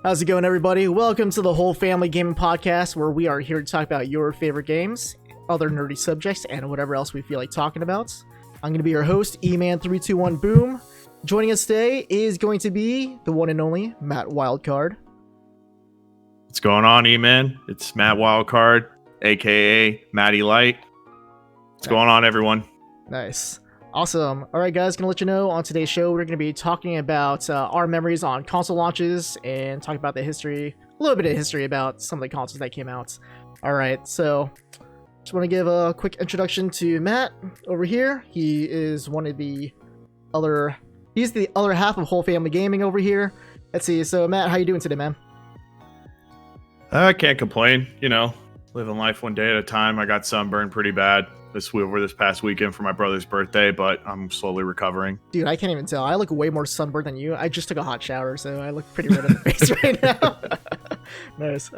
How's it going, everybody? Welcome to the Whole Family Gaming Podcast, where we are here to talk about your favorite games, other nerdy subjects, and whatever else we feel like talking about. I'm going to be your host, Eman321boom. Joining us today is going to be the one and only Mattwildcard. What's going on, E-Man? It's Mattwildcard, aka Matty Light. What's going on, everyone? Nice. Awesome. All right, guys, gonna let you know on today's show we're gonna be talking about our memories on console launches and talk about the history, a little bit of history about some of the consoles that came out. All right, so just want to give a quick introduction to Matt over here. He is one of the other, he's the other half of Whole Family Gaming over here. Let's see. So Matt, how you doing today, man? I can't complain. You know, living life one day at a time. I got sunburned pretty bad over this past weekend for my brother's birthday, but I'm slowly recovering. Dude, I can't even tell. I look way more sunburned than you. I just took a hot shower, so I look pretty red in the face right now. Nice.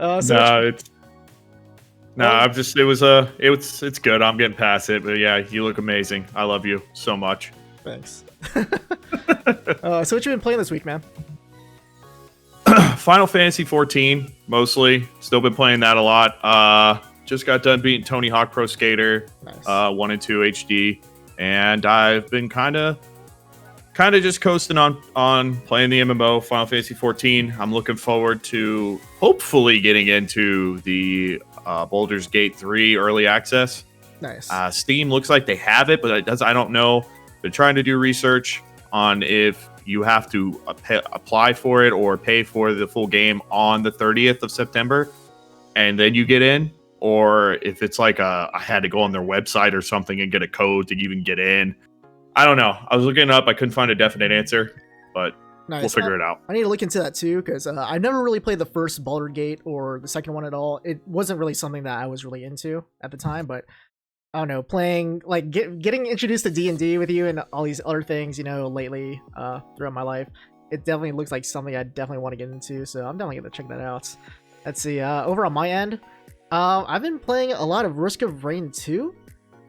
It's good. I'm getting past it, but yeah, you look amazing. I love you so much. Thanks. So what you been playing this week, man? Final Fantasy 14, mostly. Still been playing that a lot. Just got done beating Tony Hawk Pro Skater, Nice. 1 and 2 HD, and I've been kind of just coasting on playing the MMO Final Fantasy 14. I'm looking forward to hopefully getting into the Baldur's Gate 3 early access. Nice. Steam looks like they have it, but I don't know. They're trying to do research on if you have to apply for it or pay for the full game on the 30th of September, and then you get in. Or if it's like I had to go on their website or something and get a code to even get in. I don't know. I was looking it up. I couldn't find a definite answer, but Nice. We'll figure it out. I need to look into that too, because I never really played the first Baldur's Gate or the second one at all. It wasn't really something that I was really into at the time, but I don't know, playing, like, getting introduced to D&D with you and all these other things, you know, lately throughout my life, it definitely looks like something I definitely want to get into, so I'm definitely going to check that out. Let's see, over on my end, I've been playing a lot of Risk of Rain 2.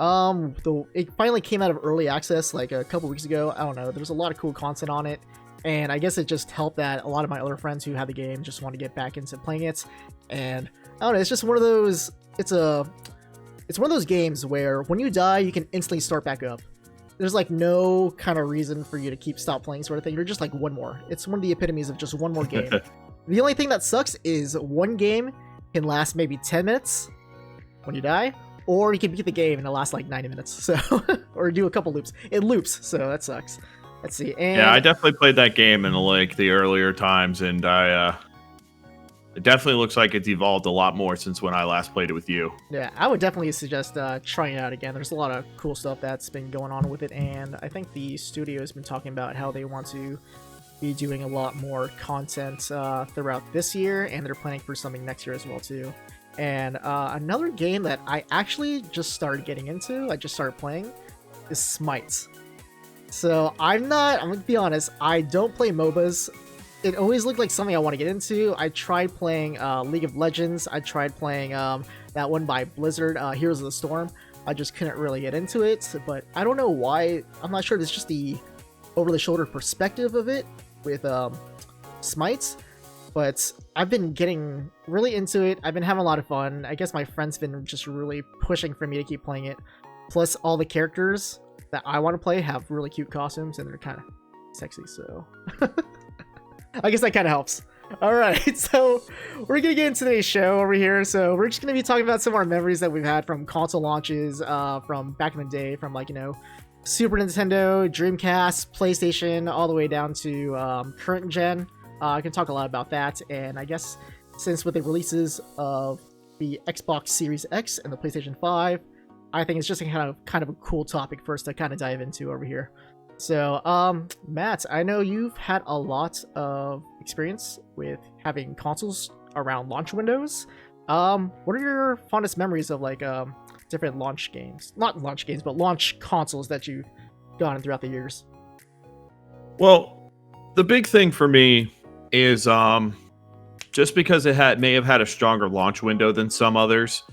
It finally came out of early access like a couple weeks ago. I don't know, there's a lot of cool content on it, and I guess it just helped that a lot of my other friends who had the game just want to get back into playing it. And I don't know, it's just one of those, it's one of those games where when you die you can instantly start back up. There's like no kind of reason for you to stop playing sort of thing. You're just like one more. It's one of the epitomes of just one more game. The only thing that sucks is one game can last maybe 10 minutes when you die, or you can beat the game and it lasts like 90 minutes. So, or do a couple loops. It loops, so that sucks. Let's see. And yeah, I definitely played that game in like the earlier times, and it definitely looks like it's evolved a lot more since when I last played it with you. Yeah, I would definitely suggest trying it out again. There's a lot of cool stuff that's been going on with it, and I think the studio has been talking about how they want to be doing a lot more content throughout this year, and they're planning for something next year as well too. And another game that I actually just started getting into, I just started playing, is Smite. So I'm gonna be honest, I don't play MOBAs. It always looked like something I want to get into. I tried playing League of Legends. I tried playing that one by Blizzard, Heroes of the Storm. I just couldn't really get into it, but I don't know why. I'm not sure if it's just the over-the-shoulder perspective of it with Smite, but I've been getting really into it. I've been having a lot of fun. I guess my friend's been just really pushing for me to keep playing it. Plus, all the characters that I want to play have really cute costumes, and they're kind of sexy, so I guess that kind of helps. All right, so we're gonna get into today's show over here. So we're just gonna be talking about some of our memories that we've had from console launches from back in the day, from like, you know, Super Nintendo, Dreamcast, PlayStation, all the way down to current gen. I can talk a lot about that, and I guess since with the releases of the Xbox Series X and the PlayStation 5, I think it's just a kind of a cool topic for us to kind of dive into over here. So, Matt, I know you've had a lot of experience with having consoles around launch windows. What are your fondest memories of like different launch games? Not launch games, but launch consoles that you've gotten throughout the years? Well, the big thing for me is just because it may have had a stronger launch window than some others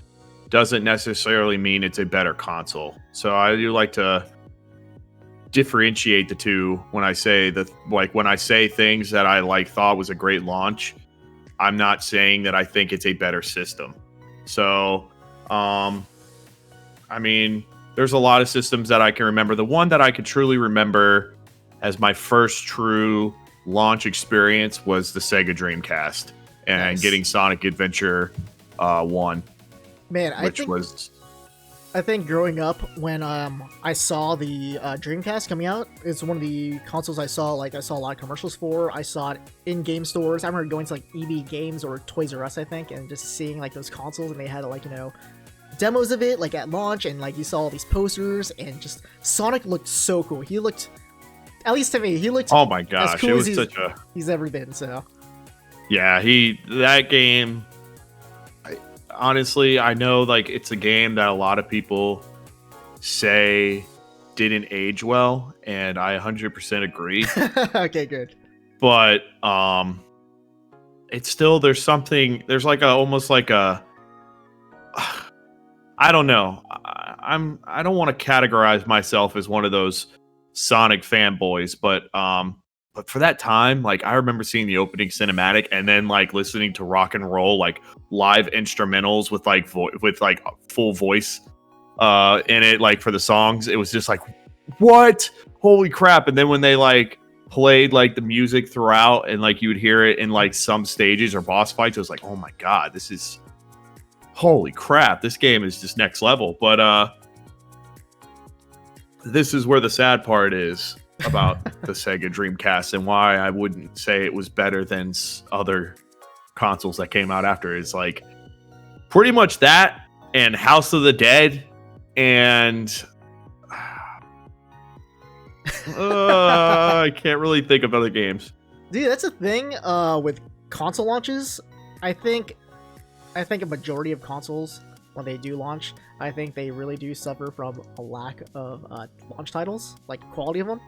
doesn't necessarily mean it's a better console. So I do like to differentiate the two when I say things that I thought was a great launch. I'm not saying that I think it's a better system. So, I mean, there's a lot of systems that I can remember. The one that I could truly remember as my first true launch experience was the Sega Dreamcast and getting Sonic Adventure 1. Man, I think growing up when I saw the Dreamcast coming out, it's one of the consoles I saw a lot of commercials for. I saw it in game stores. I remember going to like EB Games or Toys R Us, I think, and just seeing like those consoles, and they had like, you know, demos of it like at launch, and like you saw all these posters, and just Sonic looked so cool. He looked, at least to me, he looked oh my gosh, as cool it was as he's ever been. So yeah, that game. Honestly, I know like it's a game that a lot of people say didn't age well, and I 100% agree. Okay, good. But it's still there's like almost like a I don't know. I don't want to categorize myself as one of those Sonic fanboys, but for that time, like I remember seeing the opening cinematic and then like listening to rock and roll, like live instrumentals with like full voice in it, like for the songs. It was just like, what? Holy crap. And then when they like played like the music throughout and like you would hear it in like some stages or boss fights, it was like, oh my God, this is holy crap. This game is just next level. But this is where the sad part is about the Sega Dreamcast and why I wouldn't say it was better than other consoles that came out after. Is like pretty much that and House of the Dead and I can't really think of other games. Dude, that's a thing with console launches. I think a majority of consoles, when they do launch, I think they really do suffer from a lack of launch titles, like quality of them.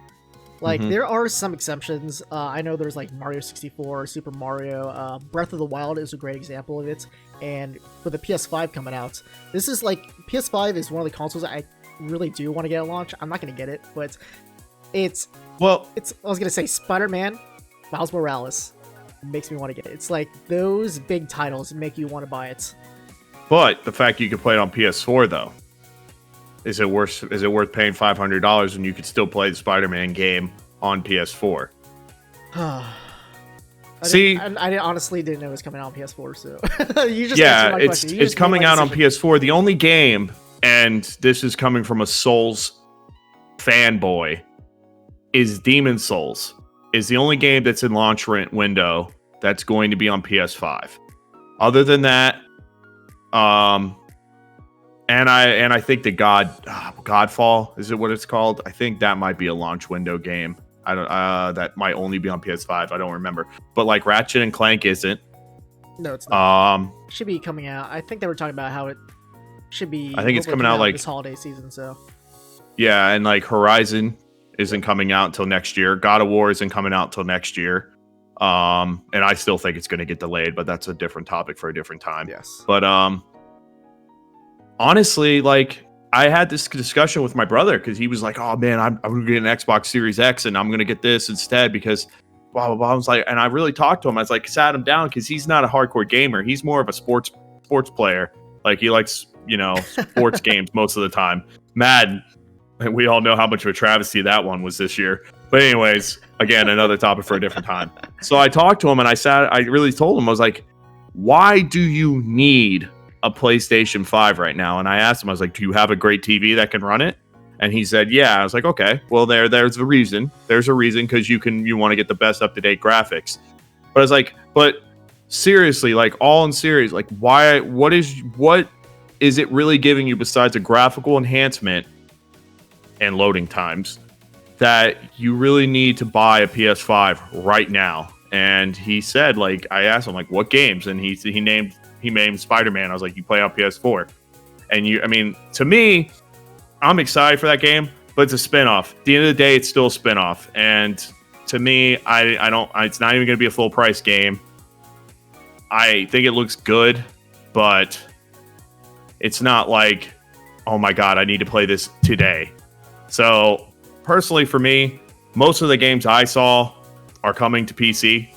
Like, there are some exceptions. I know there's, like, Mario 64, Super Mario, Breath of the Wild is a great example of it, and for the PS5 coming out, this is, like, PS5 is one of the consoles I really do want to get at launch. I'm not going to get it, but I was going to say Spider-Man, Miles Morales makes me want to get it. It's like, those big titles make you want to buy it. But the fact you can play it on PS4, though. Is it worth paying $500 when you could still play the Spider-Man game on PS4? I honestly didn't know it was coming out on PS4. So you just answered my question. It's coming out on PS4. The only game, and this is coming from a Souls fanboy, is Demon Souls. Is the only game that's in launch window that's going to be on PS5. Other than that, And I think the Godfall, is it what it's called? I think that might be a launch window game. I don't that might only be on PS5. I don't remember. But like Ratchet and Clank isn't. No, it's not. Should be coming out. I think they were talking about how it should be. I think it's coming out like this holiday season. So yeah, and like Horizon isn't coming out until next year. God of War isn't coming out until next year. And I still think it's going to get delayed, but that's a different topic for a different time. Yes. But honestly, like I had this discussion with my brother because he was like, "Oh man, I'm gonna get an Xbox Series X and I'm gonna get this instead because blah blah blah." I was like, and I really talked to him. I was like, sat him down because he's not a hardcore gamer. He's more of a sports player. Like he likes sports games most of the time. Madden, and we all know how much of a travesty that one was this year. But anyways, again, another topic for a different time. So I talked to him and I really told him, I was like, "Why do you need a PlayStation 5 right now?" And I asked him, I was like, "Do you have a great TV that can run it?" And he said, "Yeah." I was like, "Okay, well there's a reason. There's a reason because you want to get the best up-to-date graphics." But I was like, but seriously, like all in serious, like what is it really giving you besides a graphical enhancement and loading times that you really need to buy a PS5 right now? And he said, like, I asked him like what games, and he named Spider-Man. I was like, "You play on PS4." And to me, I'm excited for that game, but it's a spinoff. At the end of the day, it's still a spinoff. And to me, it's not even going to be a full price game. I think it looks good, but it's not like, oh my God, I need to play this today. So personally for me, most of the games I saw are coming to PC.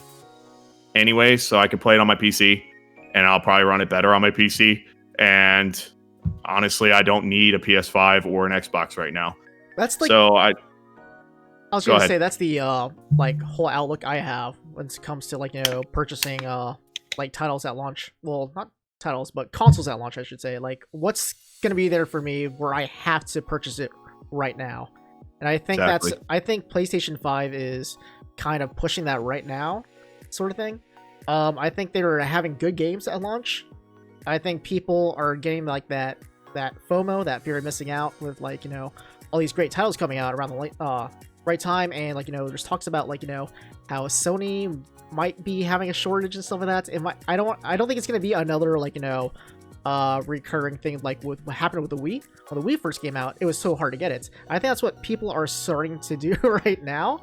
anyway, so I can play it on my PC, and I'll probably run it better on my PC. And honestly, I don't need a PS5 or an Xbox right now. That's like, so I was gonna say that's the like whole outlook I have when it comes to like, you know, purchasing like titles at launch. Well, not titles, but consoles at launch, I should say. Like, what's gonna be there for me where I have to purchase it right now? And I think I think PlayStation 5 is kind of pushing that right now, sort of thing. I think they're having good games at launch. I think people are getting like that FOMO, that fear of missing out, with like, you know, all these great titles coming out around the right time. And like, you know, there's talks about like, you know, how Sony might be having a shortage and stuff like that. I don't think it's gonna be another like, you know, recurring thing like with what happened with the Wii. When the Wii first came out, it was so hard to get it. I think that's what people are starting to do right now.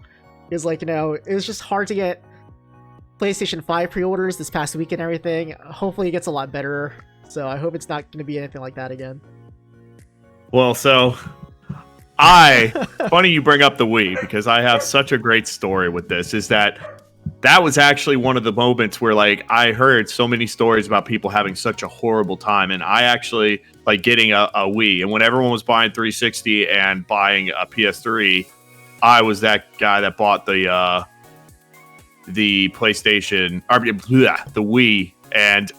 Is like, you know, it was just hard to get PlayStation 5 pre-orders this past week and everything. Hopefully it gets a lot better. So I hope it's not going to be anything like that again. Well, so funny you bring up the Wii, because I have such a great story with this. Is that was actually one of the moments where like I heard so many stories about people having such a horrible time, and I actually like getting a Wii. And when everyone was buying 360 and buying a PS3, I was that guy that bought the PlayStation, or the Wii, and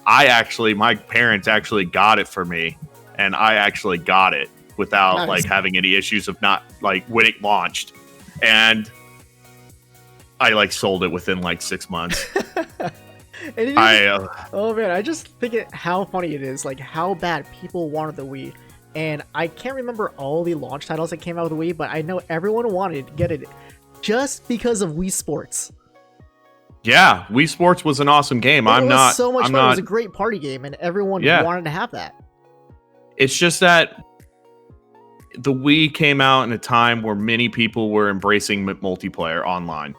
my parents actually got it for me, and I actually got it without like having any issues of not like when it launched, and I like sold it within like 6 months. Oh man, I just think how funny it is, like how bad people wanted the Wii. And I can't remember all the launch titles that came out with the Wii, but I know everyone wanted to get it just because of Wii Sports. Yeah, Wii Sports was an awesome game. It was so much fun. It was a great party game, and everyone wanted to have that. It's just that the Wii came out in a time where many people were embracing multiplayer online.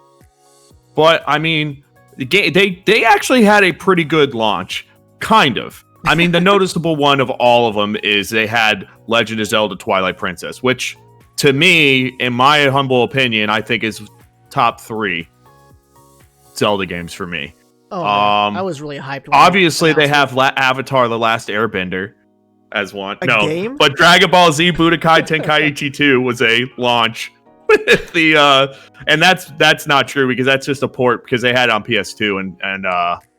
But I mean, they actually had a pretty good launch, kind of. I mean, the noticeable one of all of them is they had Legend of Zelda Twilight Princess, which, to me, in my humble opinion, I think is top 3 Zelda games for me. Oh, I was really hyped. Obviously, they have Avatar: The Last Airbender as one. Game? But Dragon Ball Z Budokai Tenkaichi 2 was a launch with the and that's not true, because that's just a port, because they had it on PS2 and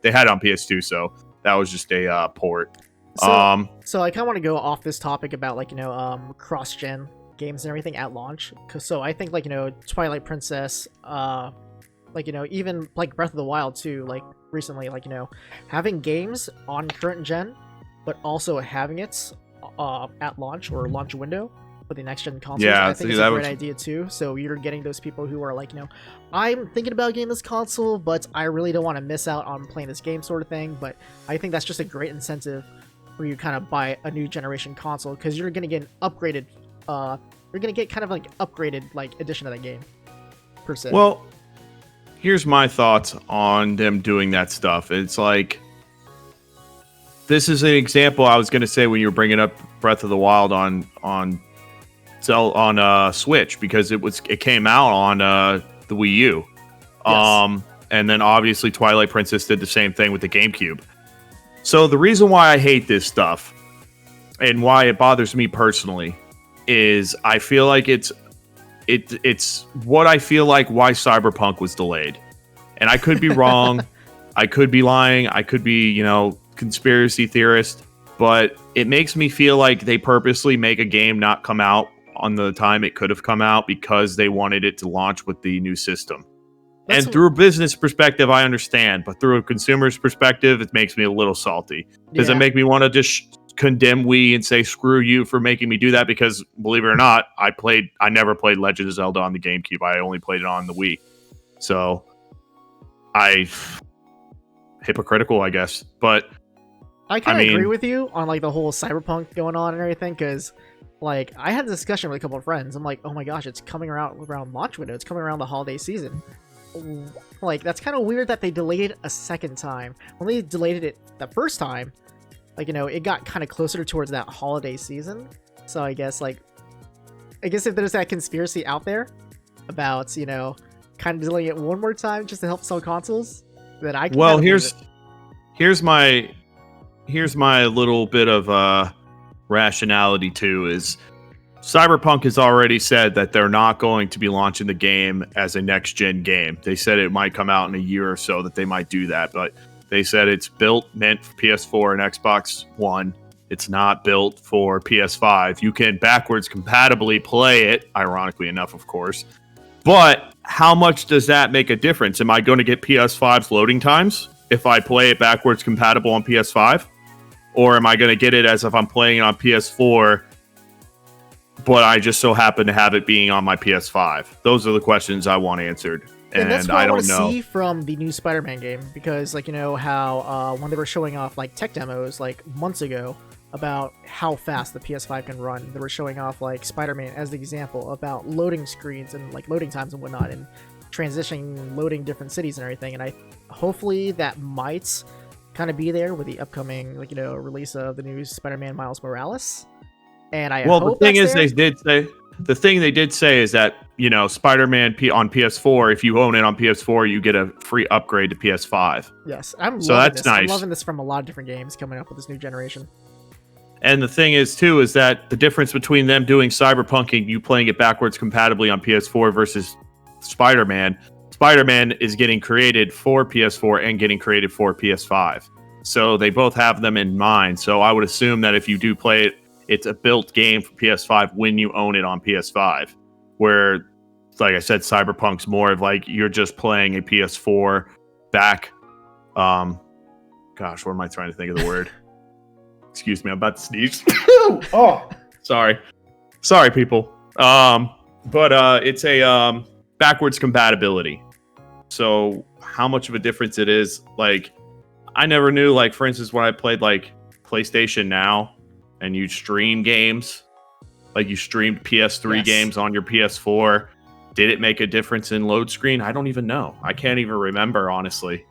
they had it on PS2, so that was just a port. So I kind of want to go off this topic about like, you know, cross-gen games and everything at launch. So I think like, you know, Twilight Princess, like, you know, even like Breath of the Wild too, like recently, like, you know, having games on current gen, but also having it at launch or launch window for the next gen consoles, I think it's a great idea too. So you're getting those people who are like, you know, I'm thinking about getting this console, but I really don't want to miss out on playing this game, sort of thing. But I think that's just a great incentive for you kind of buy a new generation console, because you're gonna get an upgraded, you're gonna get kind of like upgraded like edition of that game per se. Well, here's my thoughts on them doing that stuff. It's like, this is an example I was gonna say when you were bringing up Breath of the Wild on Switch, because it came out on the Wii U. Yes. And then obviously Twilight Princess did the same thing with the GameCube. So the reason why I hate this stuff and why it bothers me personally is I feel like it's what I feel like why Cyberpunk was delayed. And I could be wrong. I could be lying. I could be, you know, conspiracy theorist, but it makes me feel like they purposely make a game not come out on the time it could have come out because they wanted it to launch with the new system. And through a business perspective, I understand, but through a consumer's perspective, it makes me a little salty. Does it make me want to just condemn Wii and say screw you for making me do that? Because believe it or not, I never played Legend of Zelda on the GameCube. I only played it on the Wii. So hypocritical, I guess. But I kind of agree with you on like the whole Cyberpunk going on and everything, because like I had a discussion with a couple of friends. I'm like, oh my gosh, it's coming around launch window. It's coming around the holiday season. Like, that's kind of weird that they delayed it a second time. When they delayed it the first time, like, you know, it got kind of closer towards that holiday season. So I guess if there's that conspiracy out there about, you know, kind of delaying it one more time just to help sell consoles, then I can. Well, kinda believe here's my little bit of rationality too. Is Cyberpunk has already said that they're not going to be launching the game as a next gen game. They said it might come out in a year or so that they might do that, but they said it's meant for PS4 and Xbox One. It's not built for PS5. You can backwards compatibly play it, ironically enough, of course. But how much does that make a difference? Am I going to get PS5's loading times if I play it backwards compatible on PS5? Or am I going to get it as if I'm playing it on PS4, but I just so happen to have it being on my PS5? Those are the questions I want answered. And that's what I I don't want to know. see from the new Spider-Man game, because, like, you know how when they were showing off like tech demos like months ago about how fast the PS5 can run, they were showing off like Spider-Man as the example about loading screens and like loading times and whatnot, and transitioning, loading different cities and everything. And I hopefully that might kind of be there with the upcoming, like, you know, release of the new Spider-Man Miles Morales. And I hope the thing that's is, there. they did say is that, you know, Spider-Man on PS4, if you own it on PS4, you get a free upgrade to PS5. Yes, I'm So loving that's this. nice. I'm loving this from a lot of different games coming up with this new generation. And the thing is, too, is that the difference between them doing Cyberpunk and you playing it backwards compatibly on PS4 versus Spider-Man is getting created for PS4 and getting created for PS5. So they both have them in mind. So I would assume that if you do play it, it's a built game for PS5 when you own it on PS5. Where, like I said, Cyberpunk's more of like you're just playing a PS4 back. Gosh, what am I trying to think of the word? Excuse me, I'm about to sneeze. Oh, sorry, people. But it's a backwards compatibility. So how much of a difference it is? Like, I never knew. Like, for instance, when I played like PlayStation Now, and you stream games, like you streamed PS3 games on your PS4. Did it make a difference in load screen? I don't even know. I can't even remember, honestly.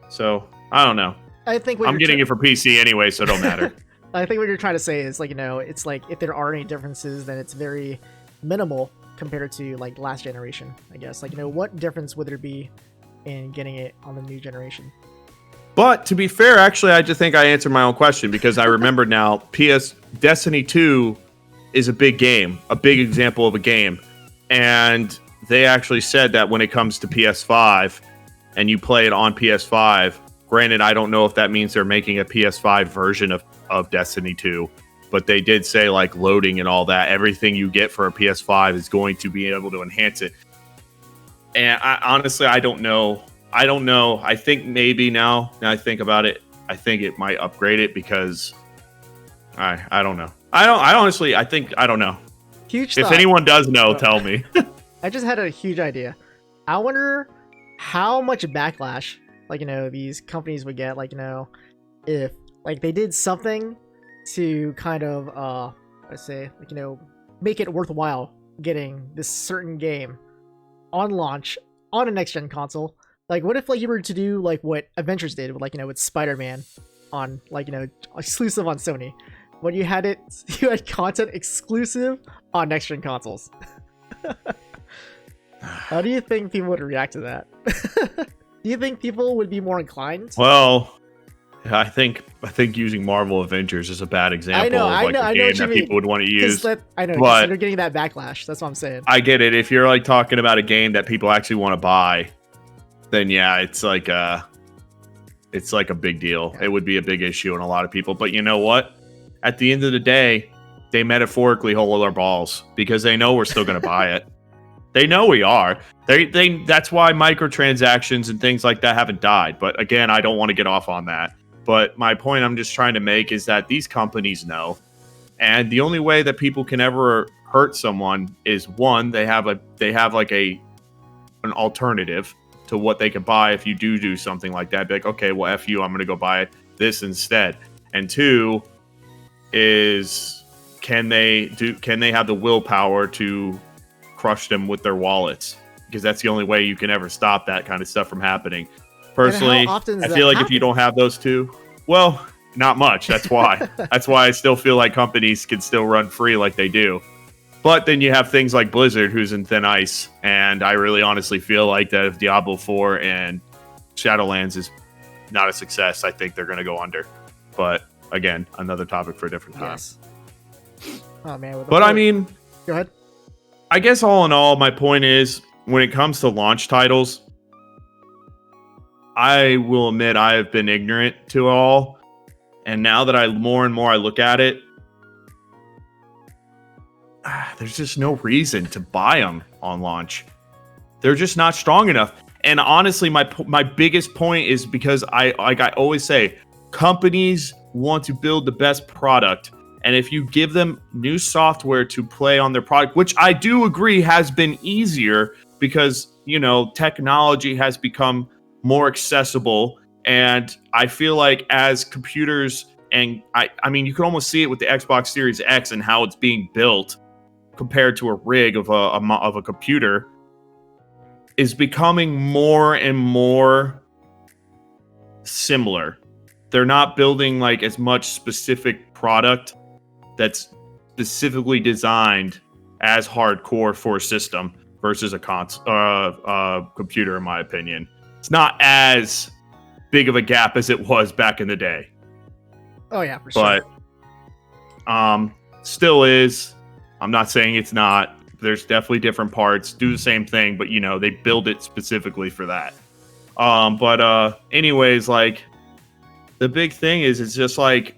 So I don't know. I think I'm getting it for PC anyway, so it don't matter. I think what you're trying to say is, like, you know, it's like if there are any differences, then it's very minimal compared to like last generation, I guess. Like, you know, what difference would there be in getting it on the new generation? But to be fair, actually, I just think I answered my own question because I remember now. Destiny 2 is a big game, a big example of a game, and they actually said that when it comes to PS5 and you play it on PS5. Granted, I don't know if that means they're making a PS5 version of Destiny 2, but they did say like loading and all that, everything you get for a PS5 is going to be able to enhance it. And honestly, I don't know. I think maybe now I think about it, I think it might upgrade it because I don't know. I don't know. Huge If thought. anyone does know, tell me. I just had a huge idea. I wonder how much backlash, like, you know, these companies would get, like, you know, if like they did something to kind of let's say, like, you know, make it worthwhile getting this certain game on launch on a next gen console. Like, what if, like, you were to do like what Adventures did with, like, you know, with Spider-Man on, like, you know, exclusive on Sony, when you had content exclusive on next gen consoles. How do you think people would react to that? Do you think people would be more inclined? Well, I think using Marvel Avengers is a bad example of like a game that people would want to use. I know, but you're getting that backlash. That's what I'm saying. I get it. If you're like talking about a game that people actually want to buy, then yeah, it's like a big deal. Yeah. It would be a big issue in a lot of people. But you know what? At the end of the day, they metaphorically hold our balls because they know we're still going to buy it. They know we are. That's why microtransactions and things like that haven't died. But again, I don't want to get off on that. But my point I'm just trying to make is that these companies know. And the only way that people can ever hurt someone is, one, they have like an alternative to what they could buy if you do something like that. Be like, okay, well, F you, I'm going to go buy this instead. And two is, can they have the willpower to crush them with their wallets? Because that's the only way you can ever stop that kind of stuff from happening. Personally, I feel like if you don't have those two, well, not much. That's why. That's why I still feel like companies can still run free like they do. But then you have things like Blizzard, who's in thin ice. And I really honestly feel like that if Diablo 4 and Shadowlands is not a success, I think they're going to go under. But again, another topic for a different time. Yes. Oh man. But I mean, go ahead. I guess all in all, my point is when it comes to launch titles, I will admit I have been ignorant to all. And now that I more and more I look at it, there's just no reason to buy them on launch. They're just not strong enough. And honestly, my biggest point is because I always say, companies want to build the best product. And if you give them new software to play on their product, which I do agree has been easier because, you know, technology has become more accessible. And I feel like as computers, and I mean, you can almost see it with the Xbox Series X and how it's being built compared to a rig of a computer, is becoming more and more similar. They're not building like as much specific product that's specifically designed as hardcore for a system versus a computer, in my opinion. It's not as big of a gap as it was back in the day. Oh yeah, for sure. But still is. I'm not saying it's not. There's definitely different parts, do the same thing, but you know, they build it specifically for that. But anyways, like the big thing is it's just like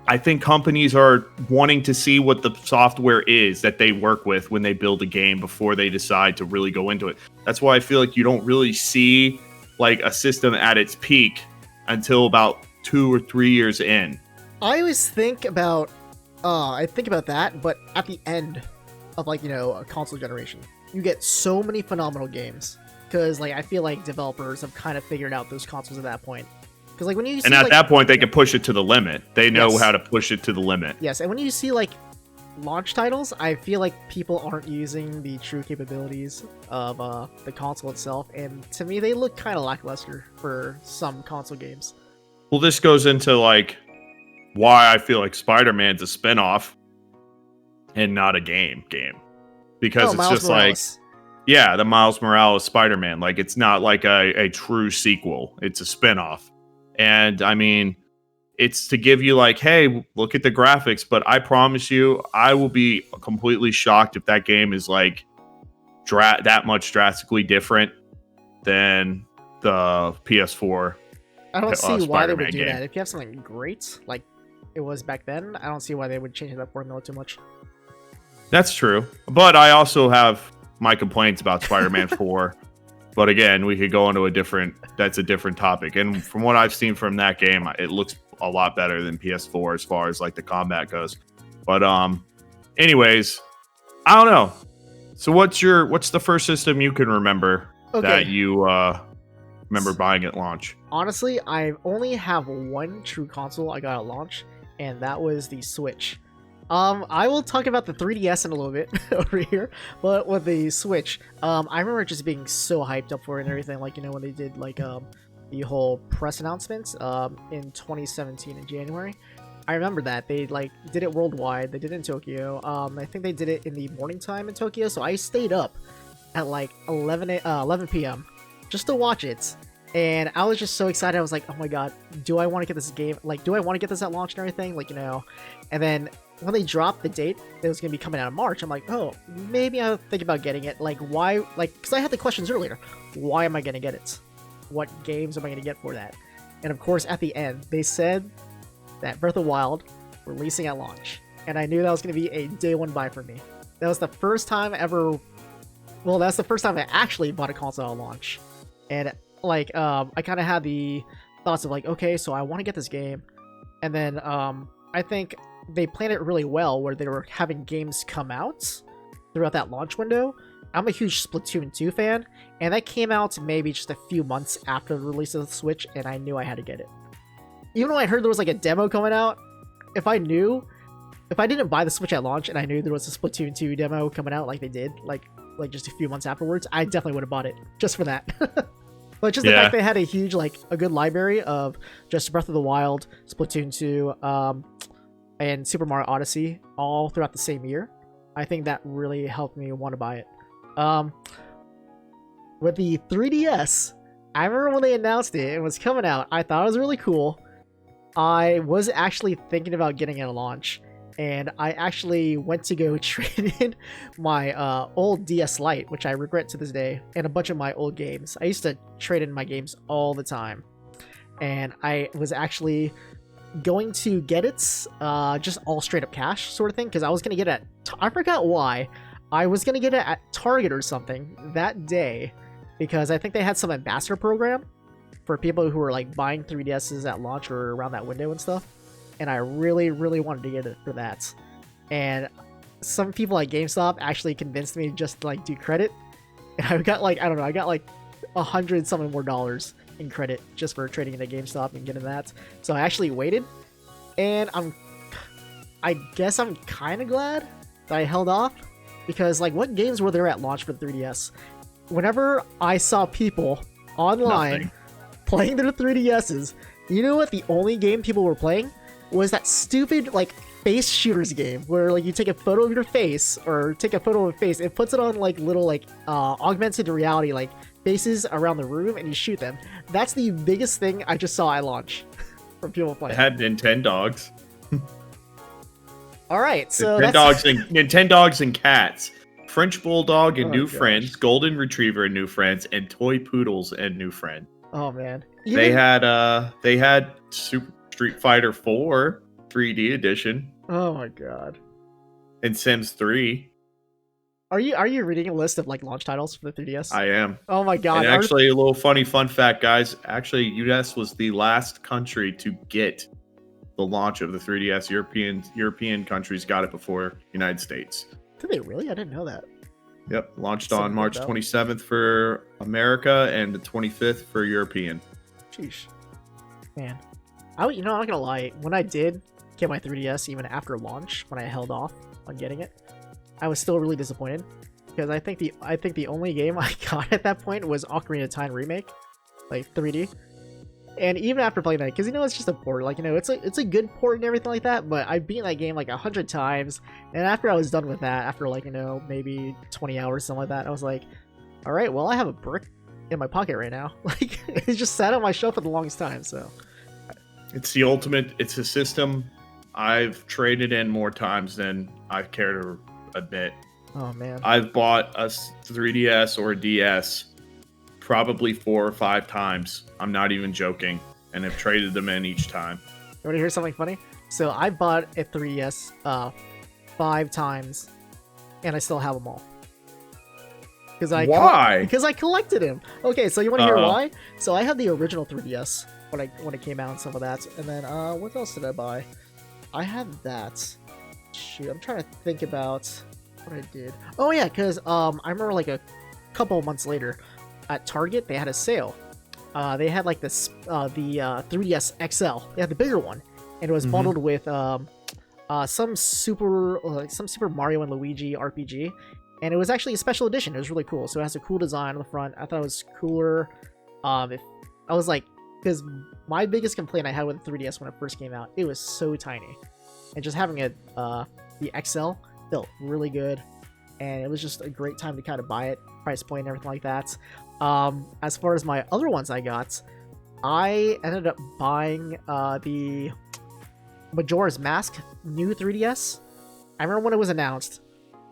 I think companies are wanting to see what the software is that they work with when they build a game before they decide to really go into it. That's why I feel like you don't really see like a system at its peak until about 2 or 3 years in. I always think about that, but at the end of like, you know, a console generation, you get so many phenomenal games because like I feel like developers have kind of figured out those consoles at that point. Because like when you see, and at that point they can push it to the limit. They know how to push it to the limit. Yes, and when you see like launch titles, I feel like people aren't using the true capabilities of the console itself, and to me they look kind of lackluster for some console games. Well, this goes into like why I feel like Spider-Man's a spin-off and not a game. Because it's Miles just Morales. Like, yeah, the Miles Morales Spider-Man. Like, it's not like a true sequel. It's a spin-off. And, I mean, it's to give you like, hey, look at the graphics. But I promise you, I will be completely shocked if that game is like that much drastically different than the PS4. I don't see why they would do game. that. If you have something great, like it was back then, I don't see why they would change that formula too much. That's true. But I also have my complaints about Spider-Man 4. But again, we could go into that's a different topic. And from what I've seen from that game, it looks a lot better than PS4 as far as like the combat goes. But anyways, I don't know. So what's the first system you can remember that you remember buying at launch? Honestly, I only have one true console I got at launch, and that was the Switch. I will talk about the 3DS in a little bit over here, but with the Switch, I remember just being so hyped up for it and everything, like, you know, when they did, like, the whole press announcements, in 2017 in January. I remember that. They, like, did it worldwide. They did it in Tokyo. I think they did it in the morning time in Tokyo, so I stayed up at, like, 11 p.m. just to watch it. And I was just so excited. I was like, oh my god, do I want to get this game? Like, do I want to get this at launch and everything? Like, you know. And then when they dropped the date that was going to be coming out in March, I'm like, oh, maybe I'll think about getting it. Like, why? Like, because I had the questions earlier. Why am I going to get it? What games am I going to get for that? And of course, at the end, they said that Breath of the Wild releasing at launch. And I knew that was going to be a day one buy for me. That was the first time ever. Well, that's the first time I actually bought a console at launch. And like, I kind of had the thoughts of like, okay, so I want to get this game. And then I think they planned it really well where they were having games come out throughout that launch window. I'm a huge Splatoon 2 fan, and that came out maybe just a few months after the release of the Switch, and I knew I had to get it. Even though I heard there was like a demo coming out, if I didn't buy the Switch at launch and I knew there was a Splatoon 2 demo coming out like they did, like just a few months afterwards, I definitely would have bought it just for that. But just the fact they had a good library of just Breath of the Wild, Splatoon 2, and Super Mario Odyssey all throughout the same year, I think that really helped me want to buy it. With the 3DS, I remember when they announced it, it was coming out. I thought it was really cool. I was actually thinking about getting it at launch, and I actually went to go trade in my old DS Lite, which I regret to this day, and a bunch of my old games. I used to trade in my games all the time, and I was actually going to get it just all straight up cash sort of thing, because I was going to get it at, I forgot why, I was going to get it at Target or something that day, because I think they had some ambassador program for people who were like buying 3DSs at launch or around that window and stuff. And I really, really wanted to get it for that. And some people at GameStop actually convinced me just to like do credit. And I got like, I don't know, I got like $100 something more in credit just for trading into GameStop and getting that. So I actually waited. And I guess I'm kind of glad that I held off. Because like, what games were there at launch for the 3DS? Whenever I saw people online playing their 3DSs, you know what the only game people were playing was that stupid like face shooters game where like you take a photo of your face or take a photo of a face, it puts it on like little like augmented reality like faces around the room and you shoot them. That's the biggest thing I just saw at launch from people playing. It had Nintendogs. All right, so Nintendogs and cats. French Bulldog and new friends, Golden Retriever and new friends, and Toy Poodles and new friend. Oh man, they had Super Street Fighter 4 3D edition. Oh my god, and Sims 3. Are you reading a list of like launch titles for the 3DS? I am. Oh my god! And actually, a little funny fun fact, guys. Actually, US was the last country to get the launch of the 3DS. European countries got it before United States. Did they really? I didn't know that. Yep, launched on March 27th for America and the 25th for European. Sheesh. Man. I'm not gonna lie, when I did get my 3DS, even after launch, when I held off on getting it, I was still really disappointed. Because I think the only game I got at that point was Ocarina of Time Remake, like 3D. And even after playing that, because it's just a port, like it's a good port and everything like that, but I've beaten that game like 100 times, and after I was done with that, after like maybe 20 hours, something like that, I was like, all right, well, I have a brick in my pocket right now. Like it just sat on my shelf for the longest time. So it's the ultimate. It's a system I've traded in more times than I care to admit. Oh man, I've bought a 3DS or a DS probably 4 or 5 times. I'm not even joking, and have traded them in each time. You want to hear something funny? So I bought a 3DS 5 times, and I still have them all. Why? Because I collected them. Okay, so you want to hear why? So I had the original 3DS when it came out and some of that, and then what else did I buy? I had that. Shoot, I'm trying to think about what I did. Oh yeah, because I remember like a couple of months later at Target they had a sale. They had like this the 3DS XL. They had the bigger one, and it was bundled with some Super Mario and Luigi RPG, and it was actually a special edition. It was really cool. So it has a cool design on the front. I thought it was cooler. I was like, because my biggest complaint I had with the 3DS when it first came out, it was so tiny, and just having the XL felt really good, and it was just a great time to kind of buy it, price point and everything like that. As far as my other ones I got, I ended up buying the Majora's Mask new 3DS. I remember when it was announced.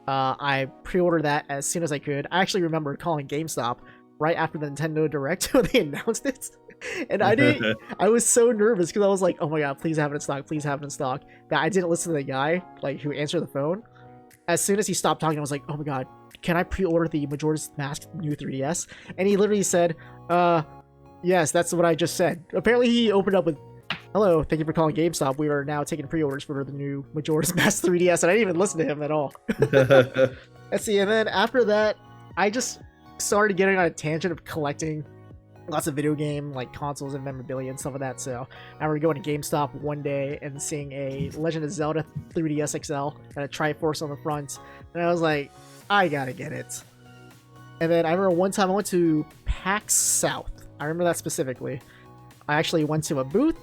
I pre-ordered that as soon as I could. I actually remember calling GameStop right after the Nintendo Direct when they announced it. And I was so nervous because I was like, oh my god, please have it in stock, please have it in stock. That I didn't listen to the guy like who answered the phone. As soon as he stopped talking, I was like, oh my god, can I pre-order the Majora's Mask new 3DS? And he literally said, yes, that's what I just said. Apparently he opened up with, hello, thank you for calling GameStop. We are now taking pre-orders for the new Majora's Mask 3DS. And I didn't even listen to him at all. Let's see, and then after that, I just started getting on a tangent of collecting lots of video game like consoles and memorabilia and stuff like that. So I remember going to GameStop one day and seeing a Legend of Zelda 3DS XL and a Triforce on the front, and I was like, I gotta get it. And then I remember one time I went to PAX South. I remember that specifically. I actually went to a booth,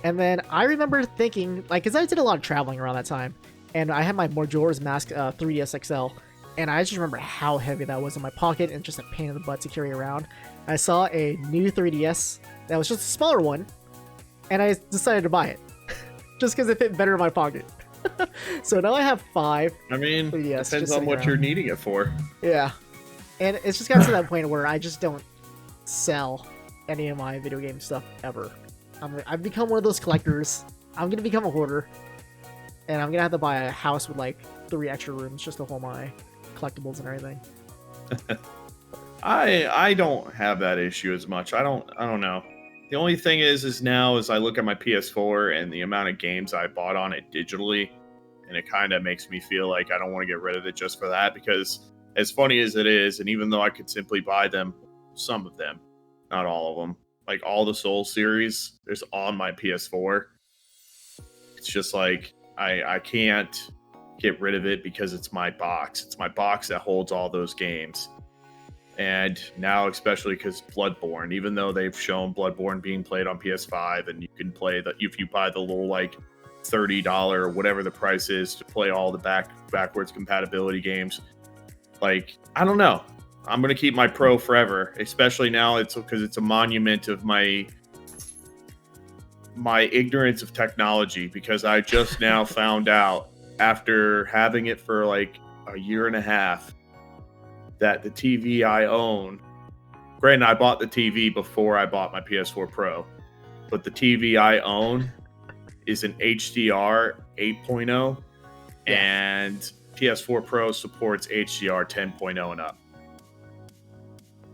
and then I remember thinking, like, because I did a lot of traveling around that time, and I had my Majora's Mask 3DS XL, and I just remember how heavy that was in my pocket and just a pain in the butt to carry around. I saw a new 3DS that was just a smaller one, and I decided to buy it just because it fit better in my pocket. So now I have 5. I mean, 3DS depends on what you're needing it for. Yeah, and it's just gotten to that point where I just don't sell any of my video game stuff ever. I've become one of those collectors. I'm gonna become a hoarder, and I'm gonna have to buy a house with like 3 extra rooms just to hold my collectibles and everything. I don't have that issue as much. I don't know. The only thing is now as I look at my PS4 and the amount of games I bought on it digitally, and it kind of makes me feel like I don't want to get rid of it just for that, because as funny as it is, and even though I could simply buy them, some of them, not all of them, like all the Soul series, there's on my PS4. It's just like I can't get rid of it because it's my box. It's my box that holds all those games. And now, especially because Bloodborne, even though they've shown Bloodborne being played on PS5, and you can play the, if you buy the little like $30 or whatever the price is to play all the backwards compatibility games, like I don't know, I'm gonna keep my Pro forever. Especially now, it's because it's a monument of my ignorance of technology. Because I just now found out after having it for like a year and a half that the TV I own, granted I bought the TV before I bought my PS4 Pro, but the TV I own is an HDR 8.0, and PS4 Pro supports HDR 10.0 and up.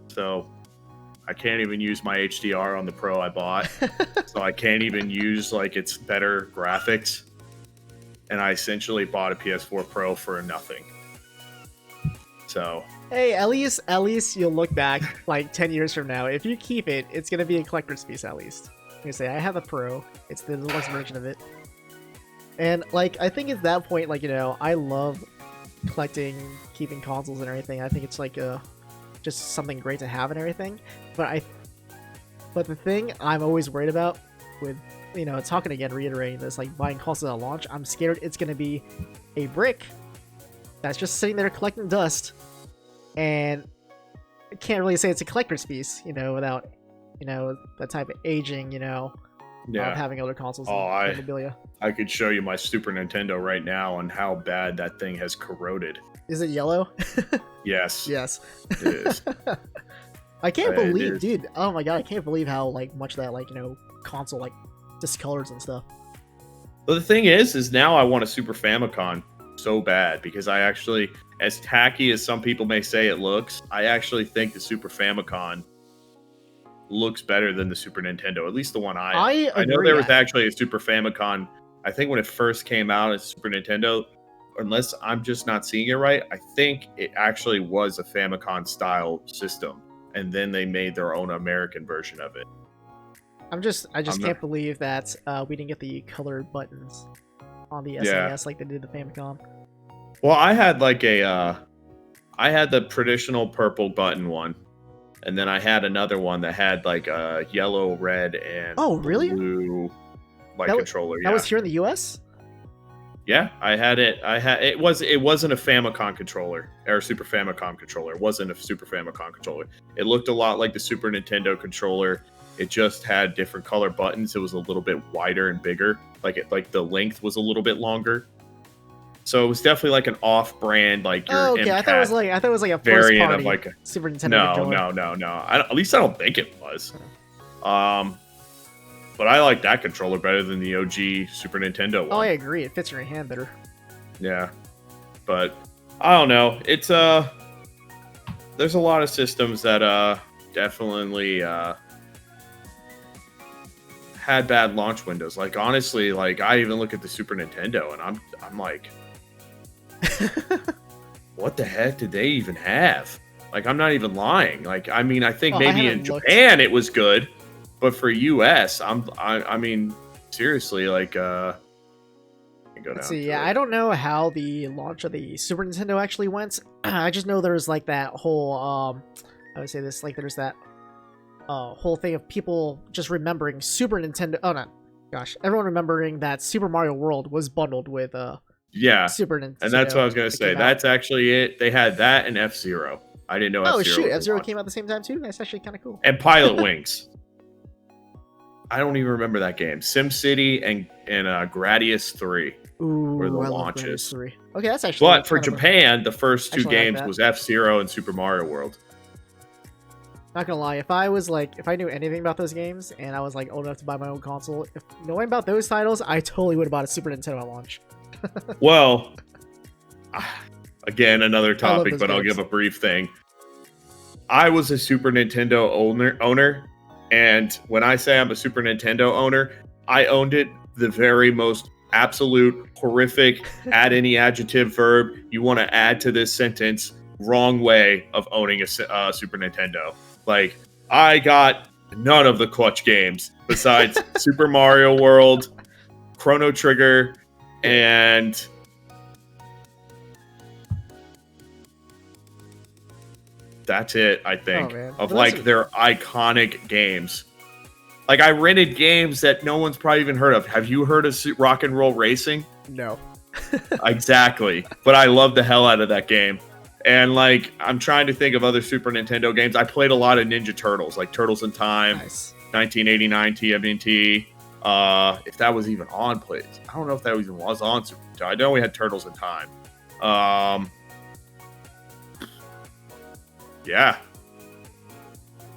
So I can't even use my HDR on the Pro I bought, so I can't even use like its better graphics, and I essentially bought a PS4 Pro for nothing. So hey, at least you'll look back like 10 years from now. If you keep it, it's gonna be a collector's piece at least. You say, I have a Pro. It's the deluxe version of it. And like, I think at that point, like, you know, I love collecting, keeping consoles and everything. I think it's like just something great to have and everything. But the thing I'm always worried about with, you know, talking again, reiterating this, like buying consoles at launch, I'm scared it's gonna be a brick that's just sitting there collecting dust, and I can't really say it's a collector's piece, you know, without, you know, that type of aging, you know, of having other consoles and memorabilia. I could show you my Super Nintendo right now and how bad that thing has corroded. Is it yellow? Yes. Yes. It is. I can't believe, dude, oh my god, I can't believe how, like, much that, like, you know, console, like, discolors and stuff. But the thing is now I want a Super Famicom so bad, because I actually, as tacky as some people may say it looks, I actually think the Super Famicom looks better than the Super Nintendo, at least the one I know there was actually a Super Famicom, I think when it first came out as Super Nintendo, unless I'm just not seeing it right, I think it actually was a Famicom style system, and then they made their own American version of it. I just can't believe that we didn't get the colored buttons on the SNES like they did the Famicom. Well, I had like I had the traditional purple button one, and then I had another one that had like a yellow, red, and blue controller. That was here in the US? Yeah, I had it. It wasn't a Famicom controller or a Super Famicom controller. It wasn't a Super Famicom controller. It looked a lot like the Super Nintendo controller. It just had different color buttons. It was a little bit wider and bigger. Like the length was a little bit longer. So it was definitely like an off-brand, like your MCAT I thought it was like a variant of like a Super Nintendo controller. No. At least I don't think it was. But I like that controller better than the OG Super Nintendo one. Oh, I agree. It fits in your hand better. Yeah, but I don't know. It's there's a lot of systems that definitely had bad launch windows. Like honestly, like I even look at the Super Nintendo and I'm like, what the heck did they even have? Like I'm not even lying. Like I mean, I think maybe in Japan it was good, but for US, I mean seriously, like Let's see. Yeah, I don't know how the launch of the Super Nintendo actually went. I just know there's like that whole I would say this, like there's that whole thing of people just remembering Super Nintendo. Oh no, gosh, everyone remembering that Super Mario World was bundled with Yeah, Super Nintendo. and that's what I was gonna say. That's actually it. They had that and F-Zero. I didn't know F-Zero. Oh shoot, was F-Zero came out at the same time too. That's actually kind of cool. And Pilot Wings. I don't even remember that game. SimCity and Gradius 3 were the launches. Okay, that's actually. But for Japan, the first two games like was F-Zero and Super Mario World. Not gonna lie, if I knew anything about those games and I was like old enough to buy my own console, if knowing about those titles, I totally would have bought a Super Nintendo at launch. Well, again, another topic, but games. I'll give a brief thing. I was a Super Nintendo owner, and when I say I'm a Super Nintendo owner, I owned it the very most absolute horrific, add any adjective, verb you want to add to this sentence, wrong way of owning a Super Nintendo. Like, I got none of the clutch games besides Super Mario World, Chrono Trigger, and that's it, I think, of like their iconic games. Like, I rented games that no one's probably even heard of. Have you heard of Rock and Roll Racing? No. Exactly. But I love the hell out of that game. And like, I'm trying to think of other Super Nintendo games. I played a lot of Ninja Turtles, like Turtles in Time, nice. 1989 TMNT. If that was even on place, I don't know if that even was on Super Nintendo. I know we had Turtles in Time. Yeah.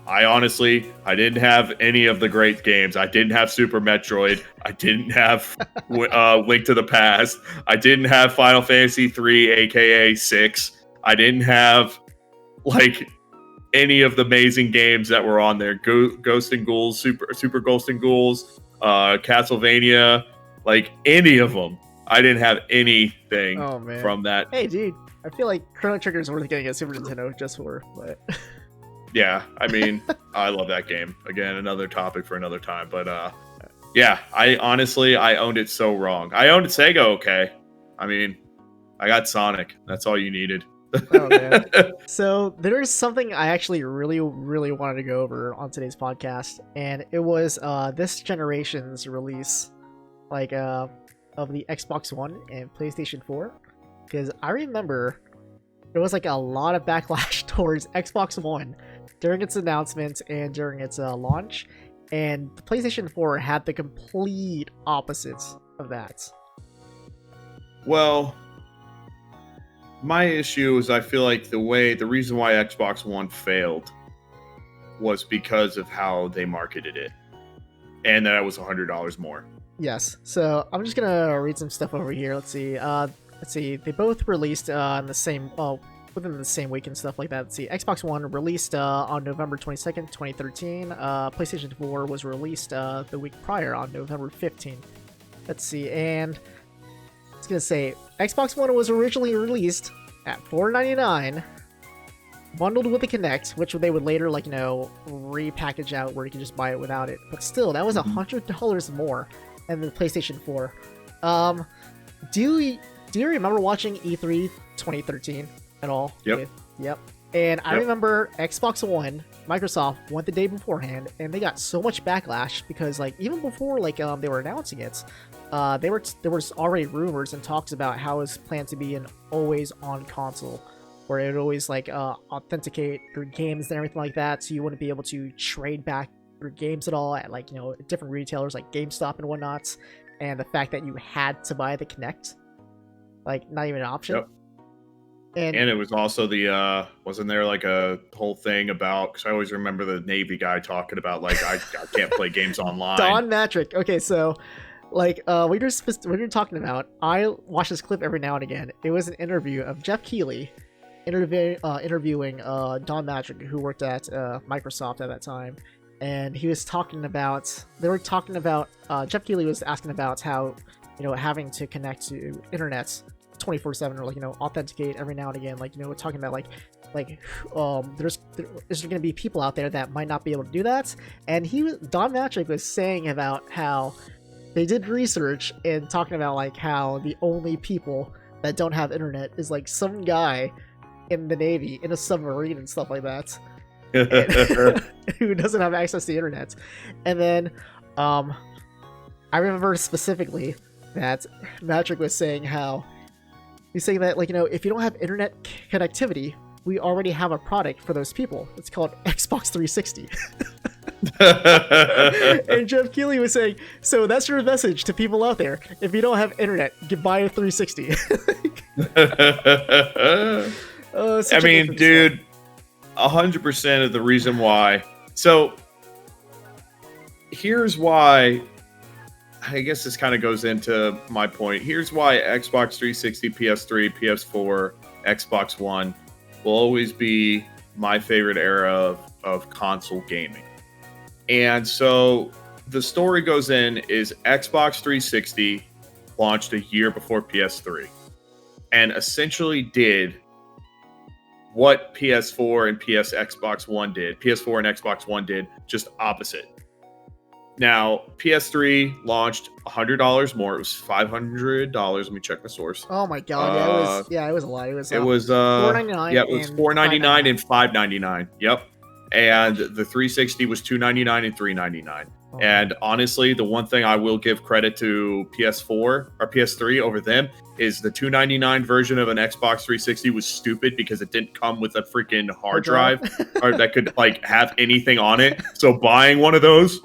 I didn't have any of the great games. I didn't have Super Metroid. I didn't have Link to the Past. I didn't have Final Fantasy 3, aka 6. I didn't have like any of the amazing games that were on there. Ghost and Ghouls, Super Ghost and Ghouls, Castlevania, like any of them. I didn't have anything from that. Hey, dude, I feel like Chrono Trigger is worth getting a Super Nintendo just for, but. Yeah, I mean, I love that game. Again, another topic for another time. But yeah, I owned it so wrong. I owned Sega, okay. I mean, I got Sonic. That's all you needed. Oh, man. So there's something I actually really, really wanted to go over on today's podcast, and it was this generation's release, like of the Xbox One and PlayStation 4, because I remember there was like a lot of backlash towards Xbox One during its announcement and during its launch, and the PlayStation 4 had the complete opposite of that. Well, my issue is I feel like the reason why Xbox One failed was because of how they marketed it, and that it was $100 more. Yes. So I'm just gonna read some stuff over here. Let's see. They both released in the same within the same week and stuff like that. Let's see. Xbox One released on November 22nd, 2013. PlayStation 4 was released the week prior on November 15th. Let's see. And it's gonna say Xbox One was originally released at $499, bundled with the Kinect, which they would later, like, repackage out where you can just buy it without it. But still, that was $100 more than the PlayStation 4. Do you remember watching E3 2013 at all? Yep. Yep. And I remember Xbox One, Microsoft went the day beforehand, and they got so much backlash because, like, even before they were announcing it, there was already rumors and talks about how it was planned to be an always-on console, where it would always authenticate your games and everything like that, so you wouldn't be able to trade back your games at all at different retailers like GameStop and whatnot. And the fact that you had to buy the Kinect, not even an option. Yep. And it was also wasn't there like a whole thing about, because I always remember the Navy guy talking about I can't play games online. Don Matrick. Okay, so we were talking about, I watch this clip every now and again. It was an interview of Jeff Keighley interviewing Don Matrick, who worked at Microsoft at that time. And he was talking about, Jeff Keighley was asking about how, having to connect to internet 24/7 or authenticate every now and again, talking about there's going to be people out there that might not be able to do that. And Don Matrick was saying about how they did research and talking about how the only people that don't have internet is some guy in the Navy in a submarine and stuff like that. Who doesn't have access to the internet. And then I remember specifically that Matrick was saying how He's saying that, like, you know, if you don't have internet connectivity, we already have a product for those people. It's called Xbox 360. And Jeff Keighley was saying, so that's your message to people out there. If you don't have internet, buy a 360. I mean, dude, 100% of the reason why. So here's why. I guess this kind of goes into my point. Here's why Xbox 360, PS3, PS4, Xbox One will always be my favorite era of console gaming. And so the story goes in is Xbox 360 launched a year before PS3 and essentially did what PS4 and Xbox One did. PS4 and Xbox One did just opposite. Now, PS3 launched $100 more. It was $500. Let me check my source. Oh my god! It was a lot. It was $499. Yeah, it was $499 and $599. Yep. And the 360 was $299 and $399. Oh. And honestly, the one thing I will give credit to PS4 or PS3 over them is the $299 version of an Xbox 360 was stupid because it didn't come with a freaking hard drive or that could like have anything on it. So buying one of those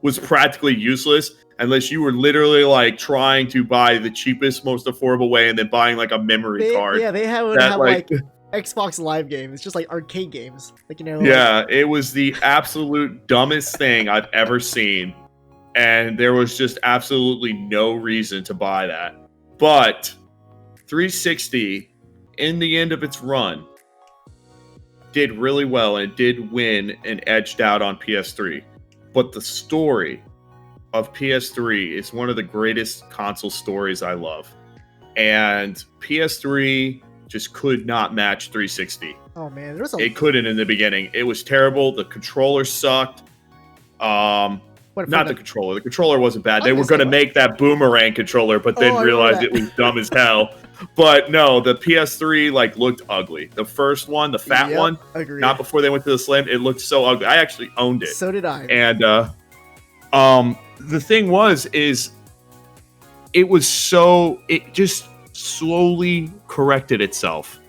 was practically useless unless you were literally like trying to buy the cheapest, most affordable way and then buying like a memory card. Yeah, they have like Xbox Live games. It's just like arcade games. Like, you know. Yeah, it was the absolute dumbest thing I've ever seen. And there was just absolutely no reason to buy that. But 360, in the end of its run, did really well and did win and edged out on PS3. But the story of PS3 is one of the greatest console stories I love. And PS3 just could not match 360. Oh man, it couldn't in the beginning. It was terrible. The controller sucked. Not the controller. The controller wasn't bad. They were going to make that boomerang controller, but then realized it was dumb as hell. But no, the PS3 like looked ugly. The first one, the fat one, agreed. Not before they went to the slim, it looked so ugly. I actually owned it. So did I. And the thing is it just slowly corrected itself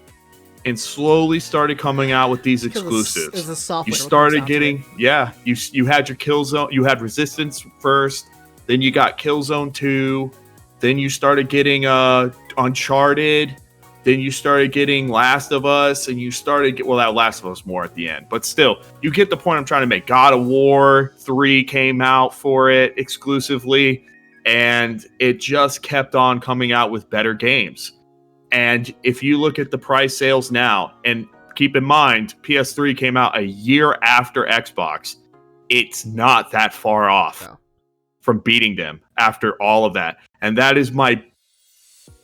and slowly started coming out with these exclusives. You started getting, you had your Killzone, you had Resistance first, then you got Killzone 2, then you started getting Uncharted, then you started getting Last of Us, and you started that Last of Us more at the end, but still, you get the point I'm trying to make. God of War 3 came out for it exclusively, and it just kept on coming out with better games. And if you look at the price sales now, and keep in mind, PS3 came out a year after Xbox, it's not that far off from beating them after all of that. And that is my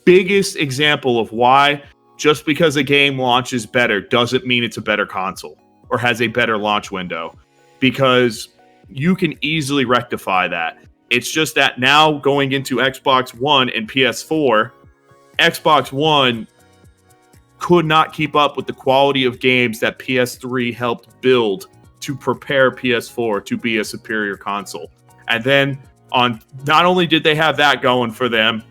biggest example of why just because a game launches better doesn't mean it's a better console or has a better launch window, because you can easily rectify that. It's just that now going into Xbox One and PS4, Xbox One could not keep up with the quality of games that PS3 helped build to prepare PS4 to be a superior console. And then not only did they have that going for them,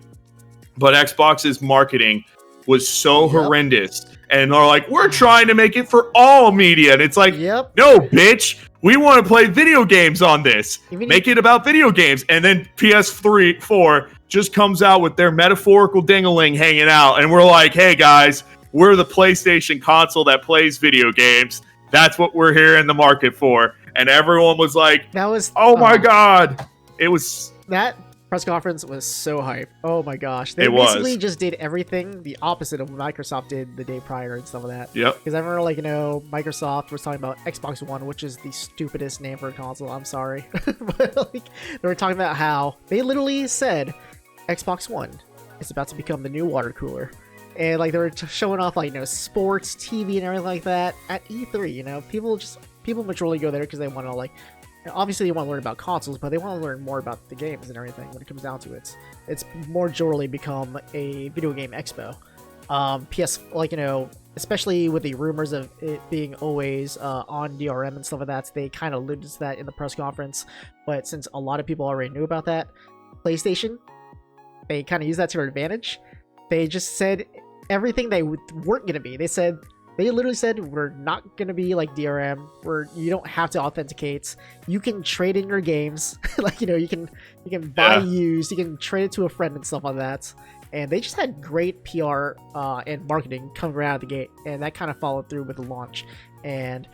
but Xbox's marketing was so horrendous. And they're like, we're trying to make it for all media. And it's like, no, bitch. We want to play video games on this. Make it about video games. And then PS4 just comes out with their metaphorical ding-a-ling hanging out. And we're like, hey, guys, we're the PlayStation console that plays video games. That's what we're here in the market for. And everyone was like, oh my God. It was... That press conference was so hype. Oh my gosh. They basically just did everything the opposite of what Microsoft did the day prior and stuff like that. Yep. Because I remember, like, you know, Microsoft was talking about Xbox One, which is the stupidest name for a console. I'm sorry. But, like, they were talking about how they literally said Xbox One is about to become the new water cooler. And, like, they were showing off, like, you know, sports, TV, and everything like that at E3, you know. People majorly go there because they want to, like, obviously they want to learn about consoles, but they want to learn more about the games and everything when it comes down to it. It's more generally become a video game expo. Like, you know, especially with the rumors of it being always on DRM and stuff like that, they kind of alluded to that in the press conference. But since a lot of people already knew about that, PlayStation, they kind of use that to their advantage. they just said everything they weren't gonna be. They literally said we're not gonna be like DRM. You don't have to authenticate. You can trade in your games. Like, you can buy used. You can trade it to a friend and stuff like that. And they just had great PR and marketing coming right out of the gate, and that kind of followed through with the launch. And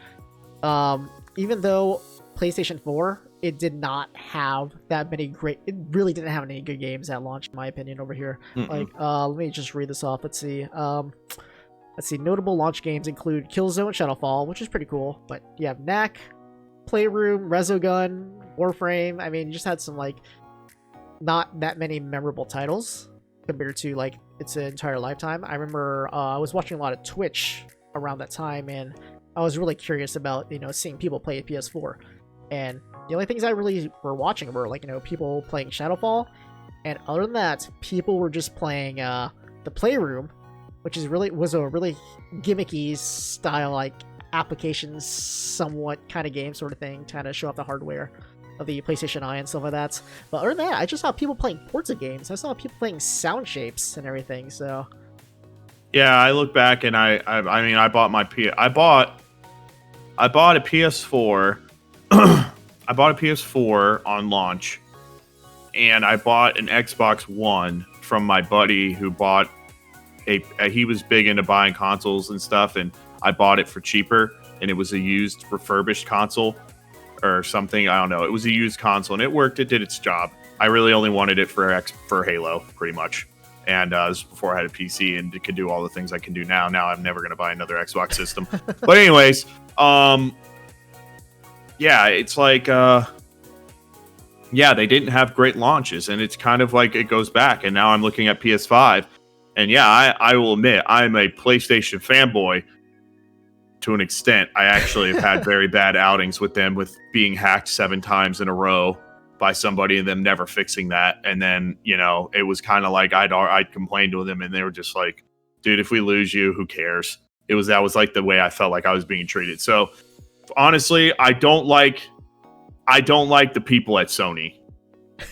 even though PlayStation 4, it did not have that many it really didn't have any good games at launch, in my opinion, over here. Like, let me just read this off. Let's see. Notable launch games include Killzone Shadowfall, which is pretty cool. But you have Knack, Playroom, Resogun, Warframe. I mean, you just had some, like, not that many memorable titles compared to, like, its entire lifetime. I remember I was watching a lot of Twitch around that time, and I was really curious about, seeing people play a PS4. And the only things I really were watching were, like, people playing Shadowfall. And other than that, people were just playing the Playroom, which was a really gimmicky style, like, applications somewhat kind of game sort of thing, kind of show off the hardware of the PlayStation Eye and stuff like that. But other than that, I just saw people playing ports of games. I saw people playing sound shapes and everything. So yeah, I look back and I mean, I bought a PS4. I bought a PS4 on launch, and I bought an Xbox One from my buddy who bought he was big into buying consoles and stuff, and I bought it for cheaper, and it was a used refurbished console or something. I don't know. It was a used console, and it worked. It did its job. I really only wanted it for Halo, pretty much. And this was before I had a PC and it could do all the things I can do now. Now I'm never going to buy another Xbox system. But anyways, yeah, it's like, yeah, they didn't have great launches, and it's kind of like it goes back. And now I'm looking at PS5, and yeah, I will admit I'm a PlayStation fanboy to an extent. I actually have had very bad outings with them, with being hacked 7 times in a row by somebody and them never fixing that. And then, it was kind of like I'd complained to them, and they were just like, dude, if we lose you, who cares? That was like the way I felt like I was being treated. So honestly, I don't like the people at Sony.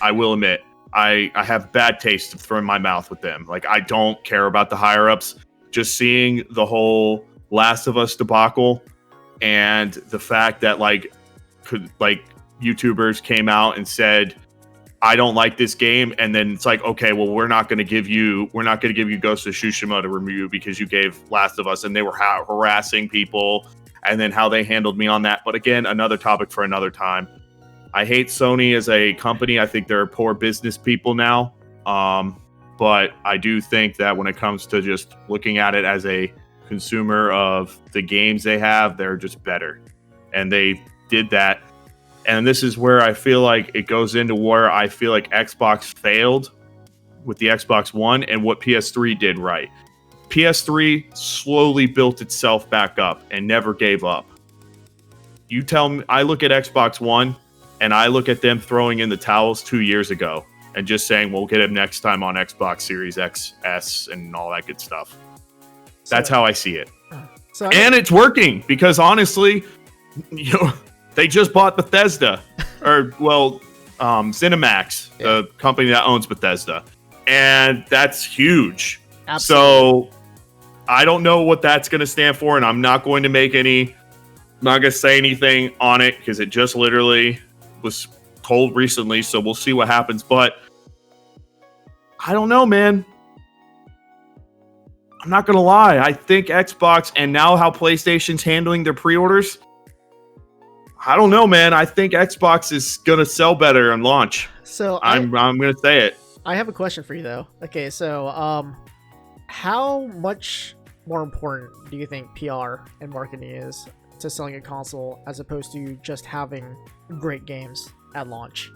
I will admit, I have bad taste of throwing my mouth with them. Like, I don't care about the higher ups. Just seeing the whole Last of Us debacle, and the fact that YouTubers came out and said, I don't like this game, and then it's like, okay, well, we're not going to give you Ghost of Tsushima to review because you gave Last of Us, and they were harassing people, and then how they handled me on that. But again, another topic for another time. I hate Sony as a company. I think they're poor business people now. But I do think that when it comes to just looking at it as a consumer of the games they have, they're just better. And they did that. And this is where I feel like it goes into where I feel like Xbox failed with the Xbox One and what PS3 did right. PS3 slowly built itself back up and never gave up. You tell me, I look at Xbox One and I look at them throwing in the towels 2 years ago and just saying, we'll get it next time on Xbox Series X, S, and all that good stuff. That's how I see it. And it's working because honestly, they just bought Bethesda, or ZeniMax, the company that owns Bethesda, and that's huge. Absolutely. So I don't know what that's going to stand for, and I'm not going to say anything on it because it just literally was told recently. So we'll see what happens, but I don't know, man. I'm not going to lie. I think Xbox, and now how PlayStation's handling their pre-orders, I don't know, man. I think Xbox is going to sell better on launch. So I'm going to say it. I have a question for you, though. Okay, so how much more important do you think PR and marketing is to selling a console as opposed to just having great games at launch?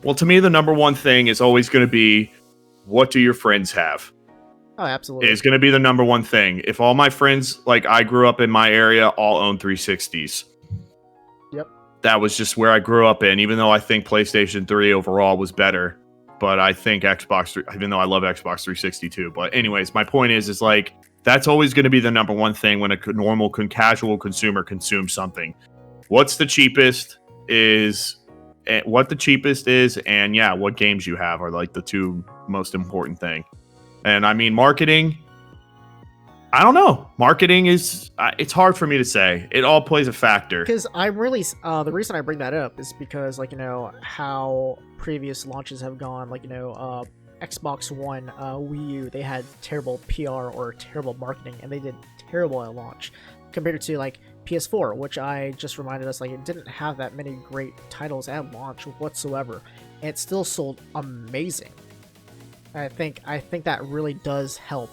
Well, to me, the number one thing is always going to be, what do your friends have? Oh, absolutely. It's going to be the number one thing. If all my friends, like I grew up in my area, all own 360s. Yep. That was just where I grew up in, even though I think PlayStation 3 overall was better. But I think Xbox, even though I love Xbox 360 too. But anyways, my point is like, that's always going to be the number one thing when a normal, casual consumer consumes something. What the cheapest is, and yeah, what games you have are like the two most important thing. And I mean, marketing, I don't know. Marketing is, it's hard for me to say. It all plays a factor. Because I'm really, the reason I bring that up is because, like, you know, how previous launches have gone, like, you know, Xbox One, Wii U, they had terrible PR or terrible marketing, and they did terrible at launch. Compared to, like, PS4, which I just reminded us, like, it didn't have that many great titles at launch whatsoever. And it still sold amazing. I think that really does help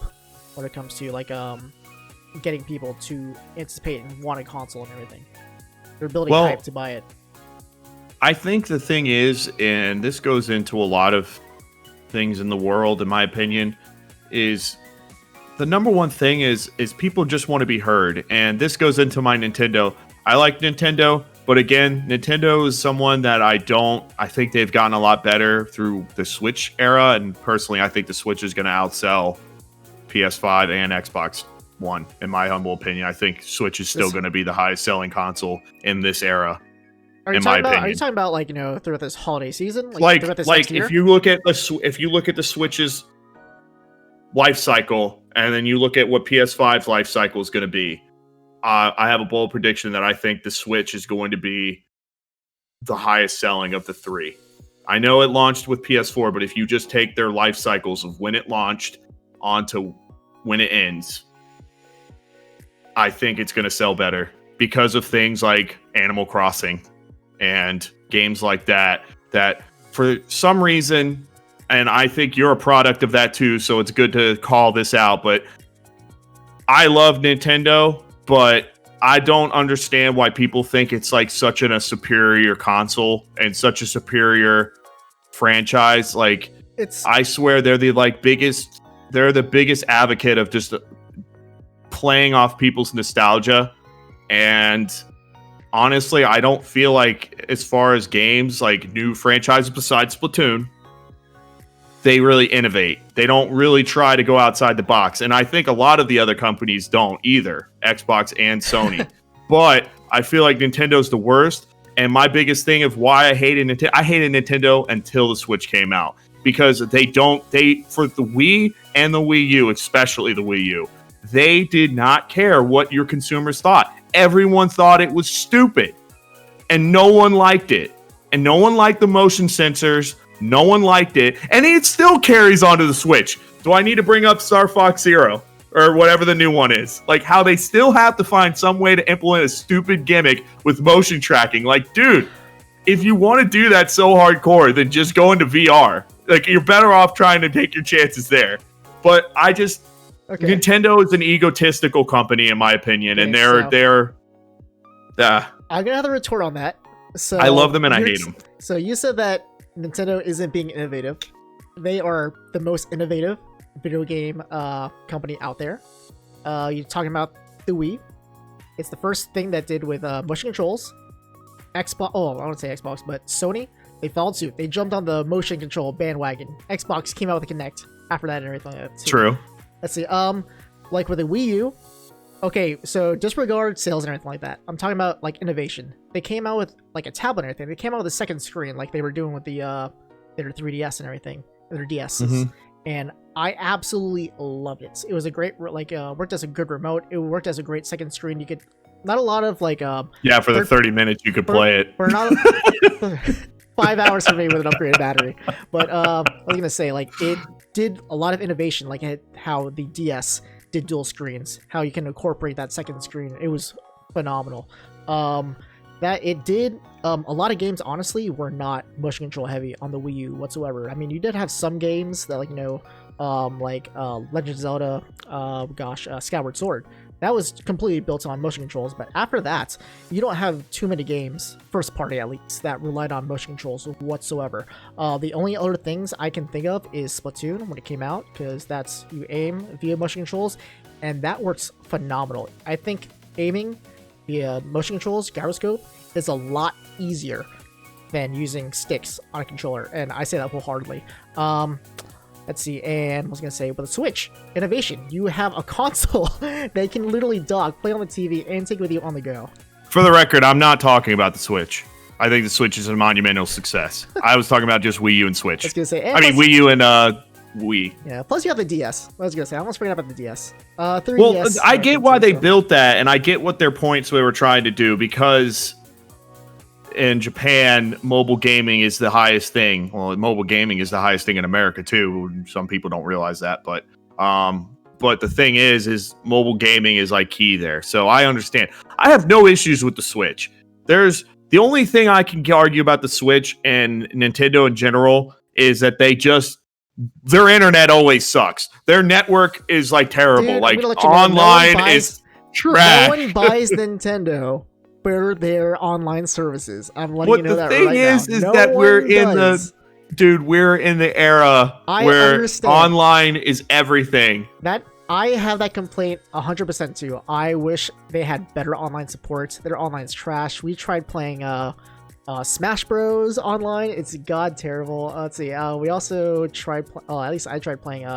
when it comes to, like, getting people to anticipate and want a console and everything. They're building hype to buy it. I think the thing is, and this goes into a lot of things in the world, in my opinion, is the number one thing is people just want to be heard. And this goes into my Nintendo. I like Nintendo, but again, Nintendo is someone that I think they've gotten a lot better through the Switch era. And personally, I think the Switch is going to outsell PS5 and Xbox One, in my humble opinion. I think Switch is still going to be the highest selling console in this era. Are you talking about, like, you know, throughout this holiday season? Like if you look at the Switch's life cycle, and then you look at what PS5's life cycle is going to be, I have a bold prediction that I think the Switch is going to be the highest selling of the three. I know it launched with PS4, but if you just take their life cycles of when it launched onto when it ends, I think it's going to sell better because of things like Animal Crossing and games like that for some reason, and I think you're a product of that too, so it's good to call this out, but I love Nintendo, but I don't understand why people think it's like such a superior console and such a superior franchise. Like, I swear they're the biggest advocate of just playing off people's nostalgia. And honestly, I don't feel like, as far as games, like new franchises besides Splatoon, they really innovate. They don't really try to go outside the box. And I think a lot of the other companies don't either, Xbox and Sony. But I feel like Nintendo's the worst. And my biggest thing of why I hated Nintendo until the Switch came out. Because for the Wii and the Wii U, especially the Wii U, they did not care what your consumers thought. Everyone thought it was stupid. And no one liked it. And no one liked the motion sensors. No one liked it, and it still carries onto the Switch. Do I need to bring up Star Fox Zero or whatever the new one is? Like, how they still have to find some way to implement a stupid gimmick with motion tracking. Like, dude, if you want to do that so hardcore, then just go into VR. Like, you're better off trying to take your chances there. But Nintendo is an egotistical company, in my opinion, and they're. I'm gonna have to retort on that. So I love them and I hate them. So you said that Nintendo isn't being innovative. They are the most innovative video game company out there. You're talking about the Wii. It's the first thing that did with motion controls. Xbox. Oh, I don't say Xbox, but Sony. They followed suit. They jumped on the motion control bandwagon. Xbox came out with the Kinect after that and everything like that too. True. Let's see. Like with the Wii U. Okay, so disregard sales and everything like that. I'm talking about, like, innovation. They came out with, like, a tablet and everything. They came out with a second screen, like they were doing with their 3DS and everything, their DSs. Mm-hmm. And I absolutely loved it. It was a great, worked as a good remote. It worked as a great second screen. You could, not a lot of, like, for the 30 minutes you could play it. For not 5 hours for me with an upgraded battery. But I was gonna say, like, it did a lot of innovation, like how the DS did dual screens, how you can incorporate that second screen. It was phenomenal. That it did a lot of games honestly were not motion control heavy on the Wii U whatsoever. I mean, you did have some games that, like, you know, Legend of Zelda, Skyward Sword, that was completely built on motion controls. But after that, you don't have too many games, first party at least, that relied on motion controls whatsoever. The only other things I can think of is Splatoon when it came out, because that's, you aim via motion controls, and that works phenomenal. I think aiming via motion controls, gyroscope, is a lot easier than using sticks on a controller, and I say that wholeheartedly. Let's see, and I was gonna say, with the Switch, innovation. You have a console that can literally dock, play on the TV, and take with you on the go. For the record, I'm not talking about the Switch. I think the Switch is a monumental success. I was talking about just Wii U and Switch. I was gonna say, Wii U and Wii. Yeah. Plus, you have the DS. I was gonna say, I almost forgot about the DS. 3DS. Well, I get why they built that, and I get what their points they were trying to do, because in Japan, mobile gaming is the highest thing. Well, mobile gaming is the highest thing in America too. Some people don't realize that, but the thing is mobile gaming is like key there. So I understand. I have no issues with the Switch. There's the only thing I can argue about the Switch and Nintendo in general is that their internet always sucks. Their network is like terrible. Dude, like online is trash. No one buys Nintendo for their online services. I'm letting you know that right now. But the thing is that we're in the era where online is everything. That I have that complaint 100% too. I wish they had better online support. Their online's trash. We tried playing Smash Bros online. It's god terrible. Let's see. We also tried. At least I tried playing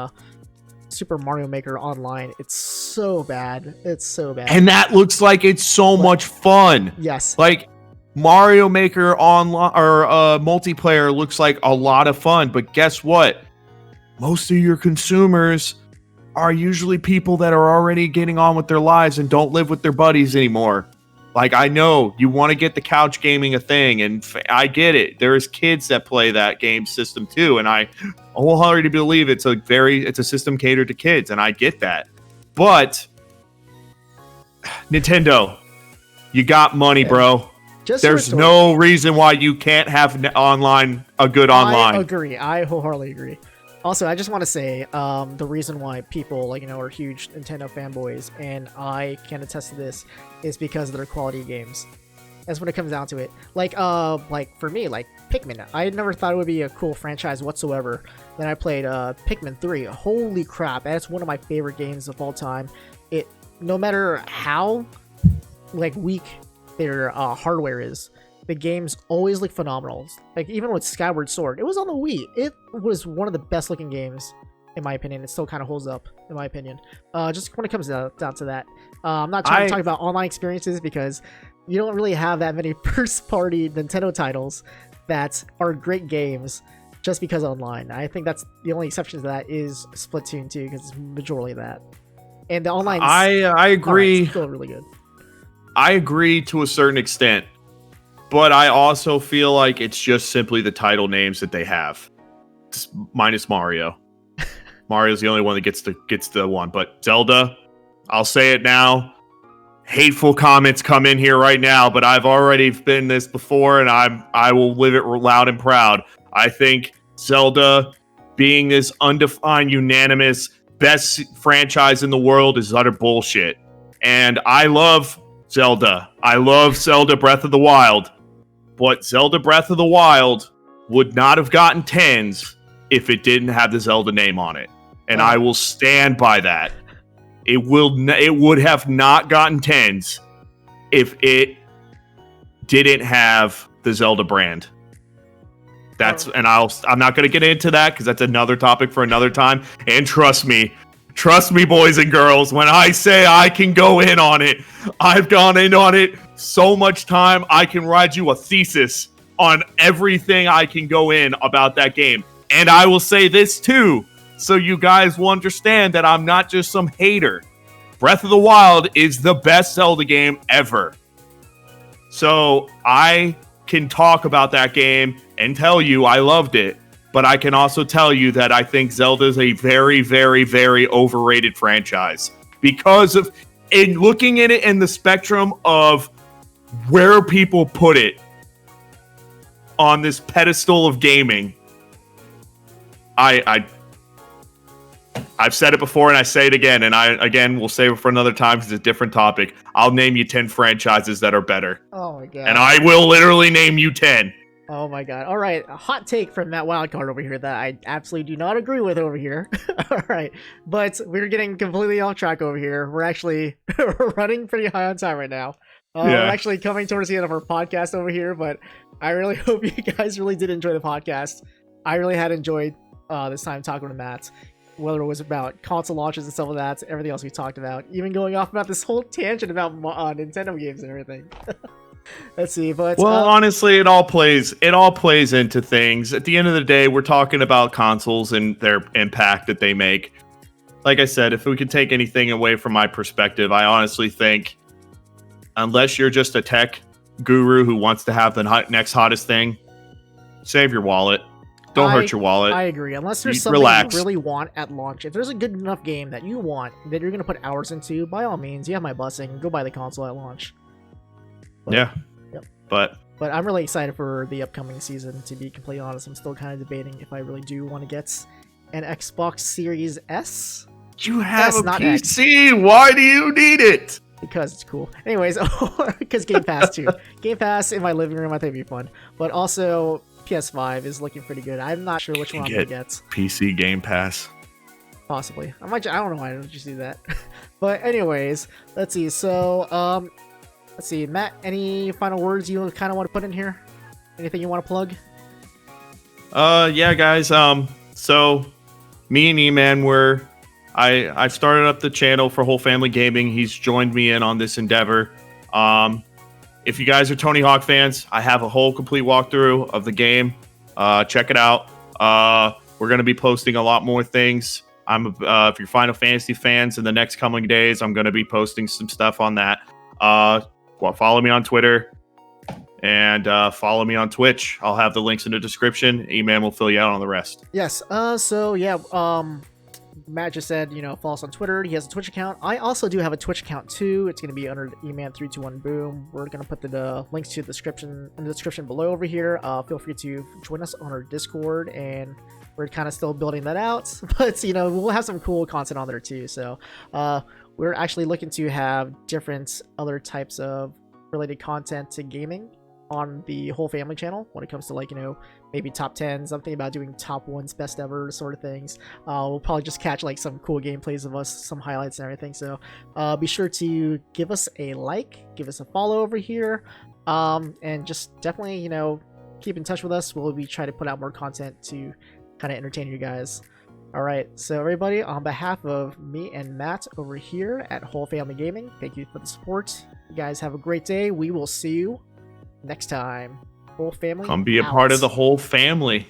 Super Mario Maker online. It's so bad. It's so bad. And that looks like it's so much fun. Yes. Like Mario Maker online or multiplayer looks like a lot of fun. But guess what? Most of your consumers are usually people that are already getting on with their lives and don't live with their buddies anymore. Like, I know you want to get the couch gaming a thing, and I get it. There's kids that play that game system too, and I wholeheartedly believe it's a system catered to kids, and I get that. But Nintendo, you got money, bro. There's no reason why you can't have a good online. I agree. I wholeheartedly agree. Also, I just want to say the reason why people are huge Nintendo fanboys, and I can attest to this, is because of their quality games. That's when it comes down to it. Like for me, like Pikmin, I never thought it would be a cool franchise whatsoever. Then I played Pikmin 3. Holy crap, that's one of my favorite games of all time. No matter how weak their hardware is, the games always look phenomenal. Like, even with Skyward Sword, it was on the Wii. It was one of the best looking games, in my opinion. It still kind of holds up, in my opinion. Just when it comes down to that. I'm not trying to talk about online experiences, because you don't really have that many first-party Nintendo titles that are great games just because online. I think that's the only exception to that is Splatoon 2, because it's majority of that. And the online... I agree. It's still really good. I agree to a certain extent. But I also feel like it's just simply the title names that they have, minus Mario. Mario's the only one that gets the one. But Zelda, I'll say it now. Hateful comments come in here right now, but I've already been this before, and I will live it loud and proud. I think Zelda, being this undefined, unanimous best franchise in the world, is utter bullshit. And I love Zelda. I love Zelda Breath of the Wild. But Zelda Breath of the Wild would not have gotten 10s if it didn't have the Zelda name on it. And I will stand by that. It would have not gotten 10s if it didn't have the Zelda brand. I'm not going to get into that because that's another topic for another time. And trust me, boys and girls, when I say I can go in on it, I've gone in on it so much time. I can write you a thesis on everything I can go in about that game. And I will say this too, so you guys will understand that I'm not just some hater. Breath of the Wild is the best Zelda game ever. So I can talk about that game and tell you I loved it. But I can also tell you that I think Zelda is a very, very, very overrated franchise. Because of looking at it in the spectrum of where people put it on this pedestal of gaming. I've said it before and I say it again, and we'll save it for another time because it's a different topic. I'll name you 10 franchises that are better. Oh my god. And I will literally name you 10. Oh my god. All right, a hot take from Mattwildcard over here that I absolutely do not agree with over here. All right, but we're getting completely off track over here. We're actually running pretty high on time right now. We're actually coming towards the end of our podcast over here, but I really hope you guys really did enjoy the podcast. I really had enjoyed this time talking to Matt, whether it was about console launches and stuff like that, everything else we talked about, even going off about this whole tangent about Nintendo games and everything. Let's see, but Well, honestly, it all plays into things. At the end of the day, we're talking about consoles and their impact that they make. Like I said, if we could take anything away from my perspective, I honestly think unless you're just a tech guru who wants to have the next hottest thing, save your wallet. Don't hurt your wallet. I agree. Unless there's something you really want at launch, if there's a good enough game that you want that you're going to put hours into, by all means, you have my blessing. Go buy the console at launch. But, yeah. Yep. But I'm really excited for the upcoming season, to be completely honest. I'm still kind of debating if I really do want to get an Xbox Series S. You have a PC. X. Why do you need it? Because it's cool. Anyways, because Game Pass too. Game Pass in my living room, I think it'd be fun. But also, PS5 is looking pretty good. I'm not sure which one I'm gonna get. PC Game Pass. Possibly. I don't know why I don't just do that. But anyways, let's see. So, let's see. Matt, any final words you kind of want to put in here? Anything you want to plug? Yeah, guys. So me and Eman I started up the channel for Whole Family Gaming. He's joined me in on this endeavor. If you guys are Tony Hawk fans, I have a whole complete walkthrough of the game. Check it out. We're going to be posting a lot more things. If you're Final Fantasy fans, in the next coming days, I'm going to be posting some stuff on that. Follow me on Twitter and follow me on Twitch. I'll have the links in the description. Eman will fill you out on the rest. Yes. So yeah. Matt just said, follow us on Twitter. He has a Twitch account. I also do have a Twitch account too. It's going to be under Eman321boom. We're going to put the links to the description below over here. Feel free to join us on our Discord, and we're kind of still building that out. But we'll have some cool content on there too. So we're actually looking to have different other types of related content to gaming on the Whole Family channel when it comes to maybe top 10s. I'm thinking about doing top 1s, best ever sort of things. We'll probably just catch some cool gameplays of us, some highlights and everything. So be sure to give us a like, give us a follow over here, and just definitely keep in touch with us. We'll be trying to put out more content to kind of entertain you guys. All right, so everybody, on behalf of me and Matt over here at Whole Family Gaming, thank you for the support. You guys have a great day. We will see you next time. Whole Family, come be a part of the whole family.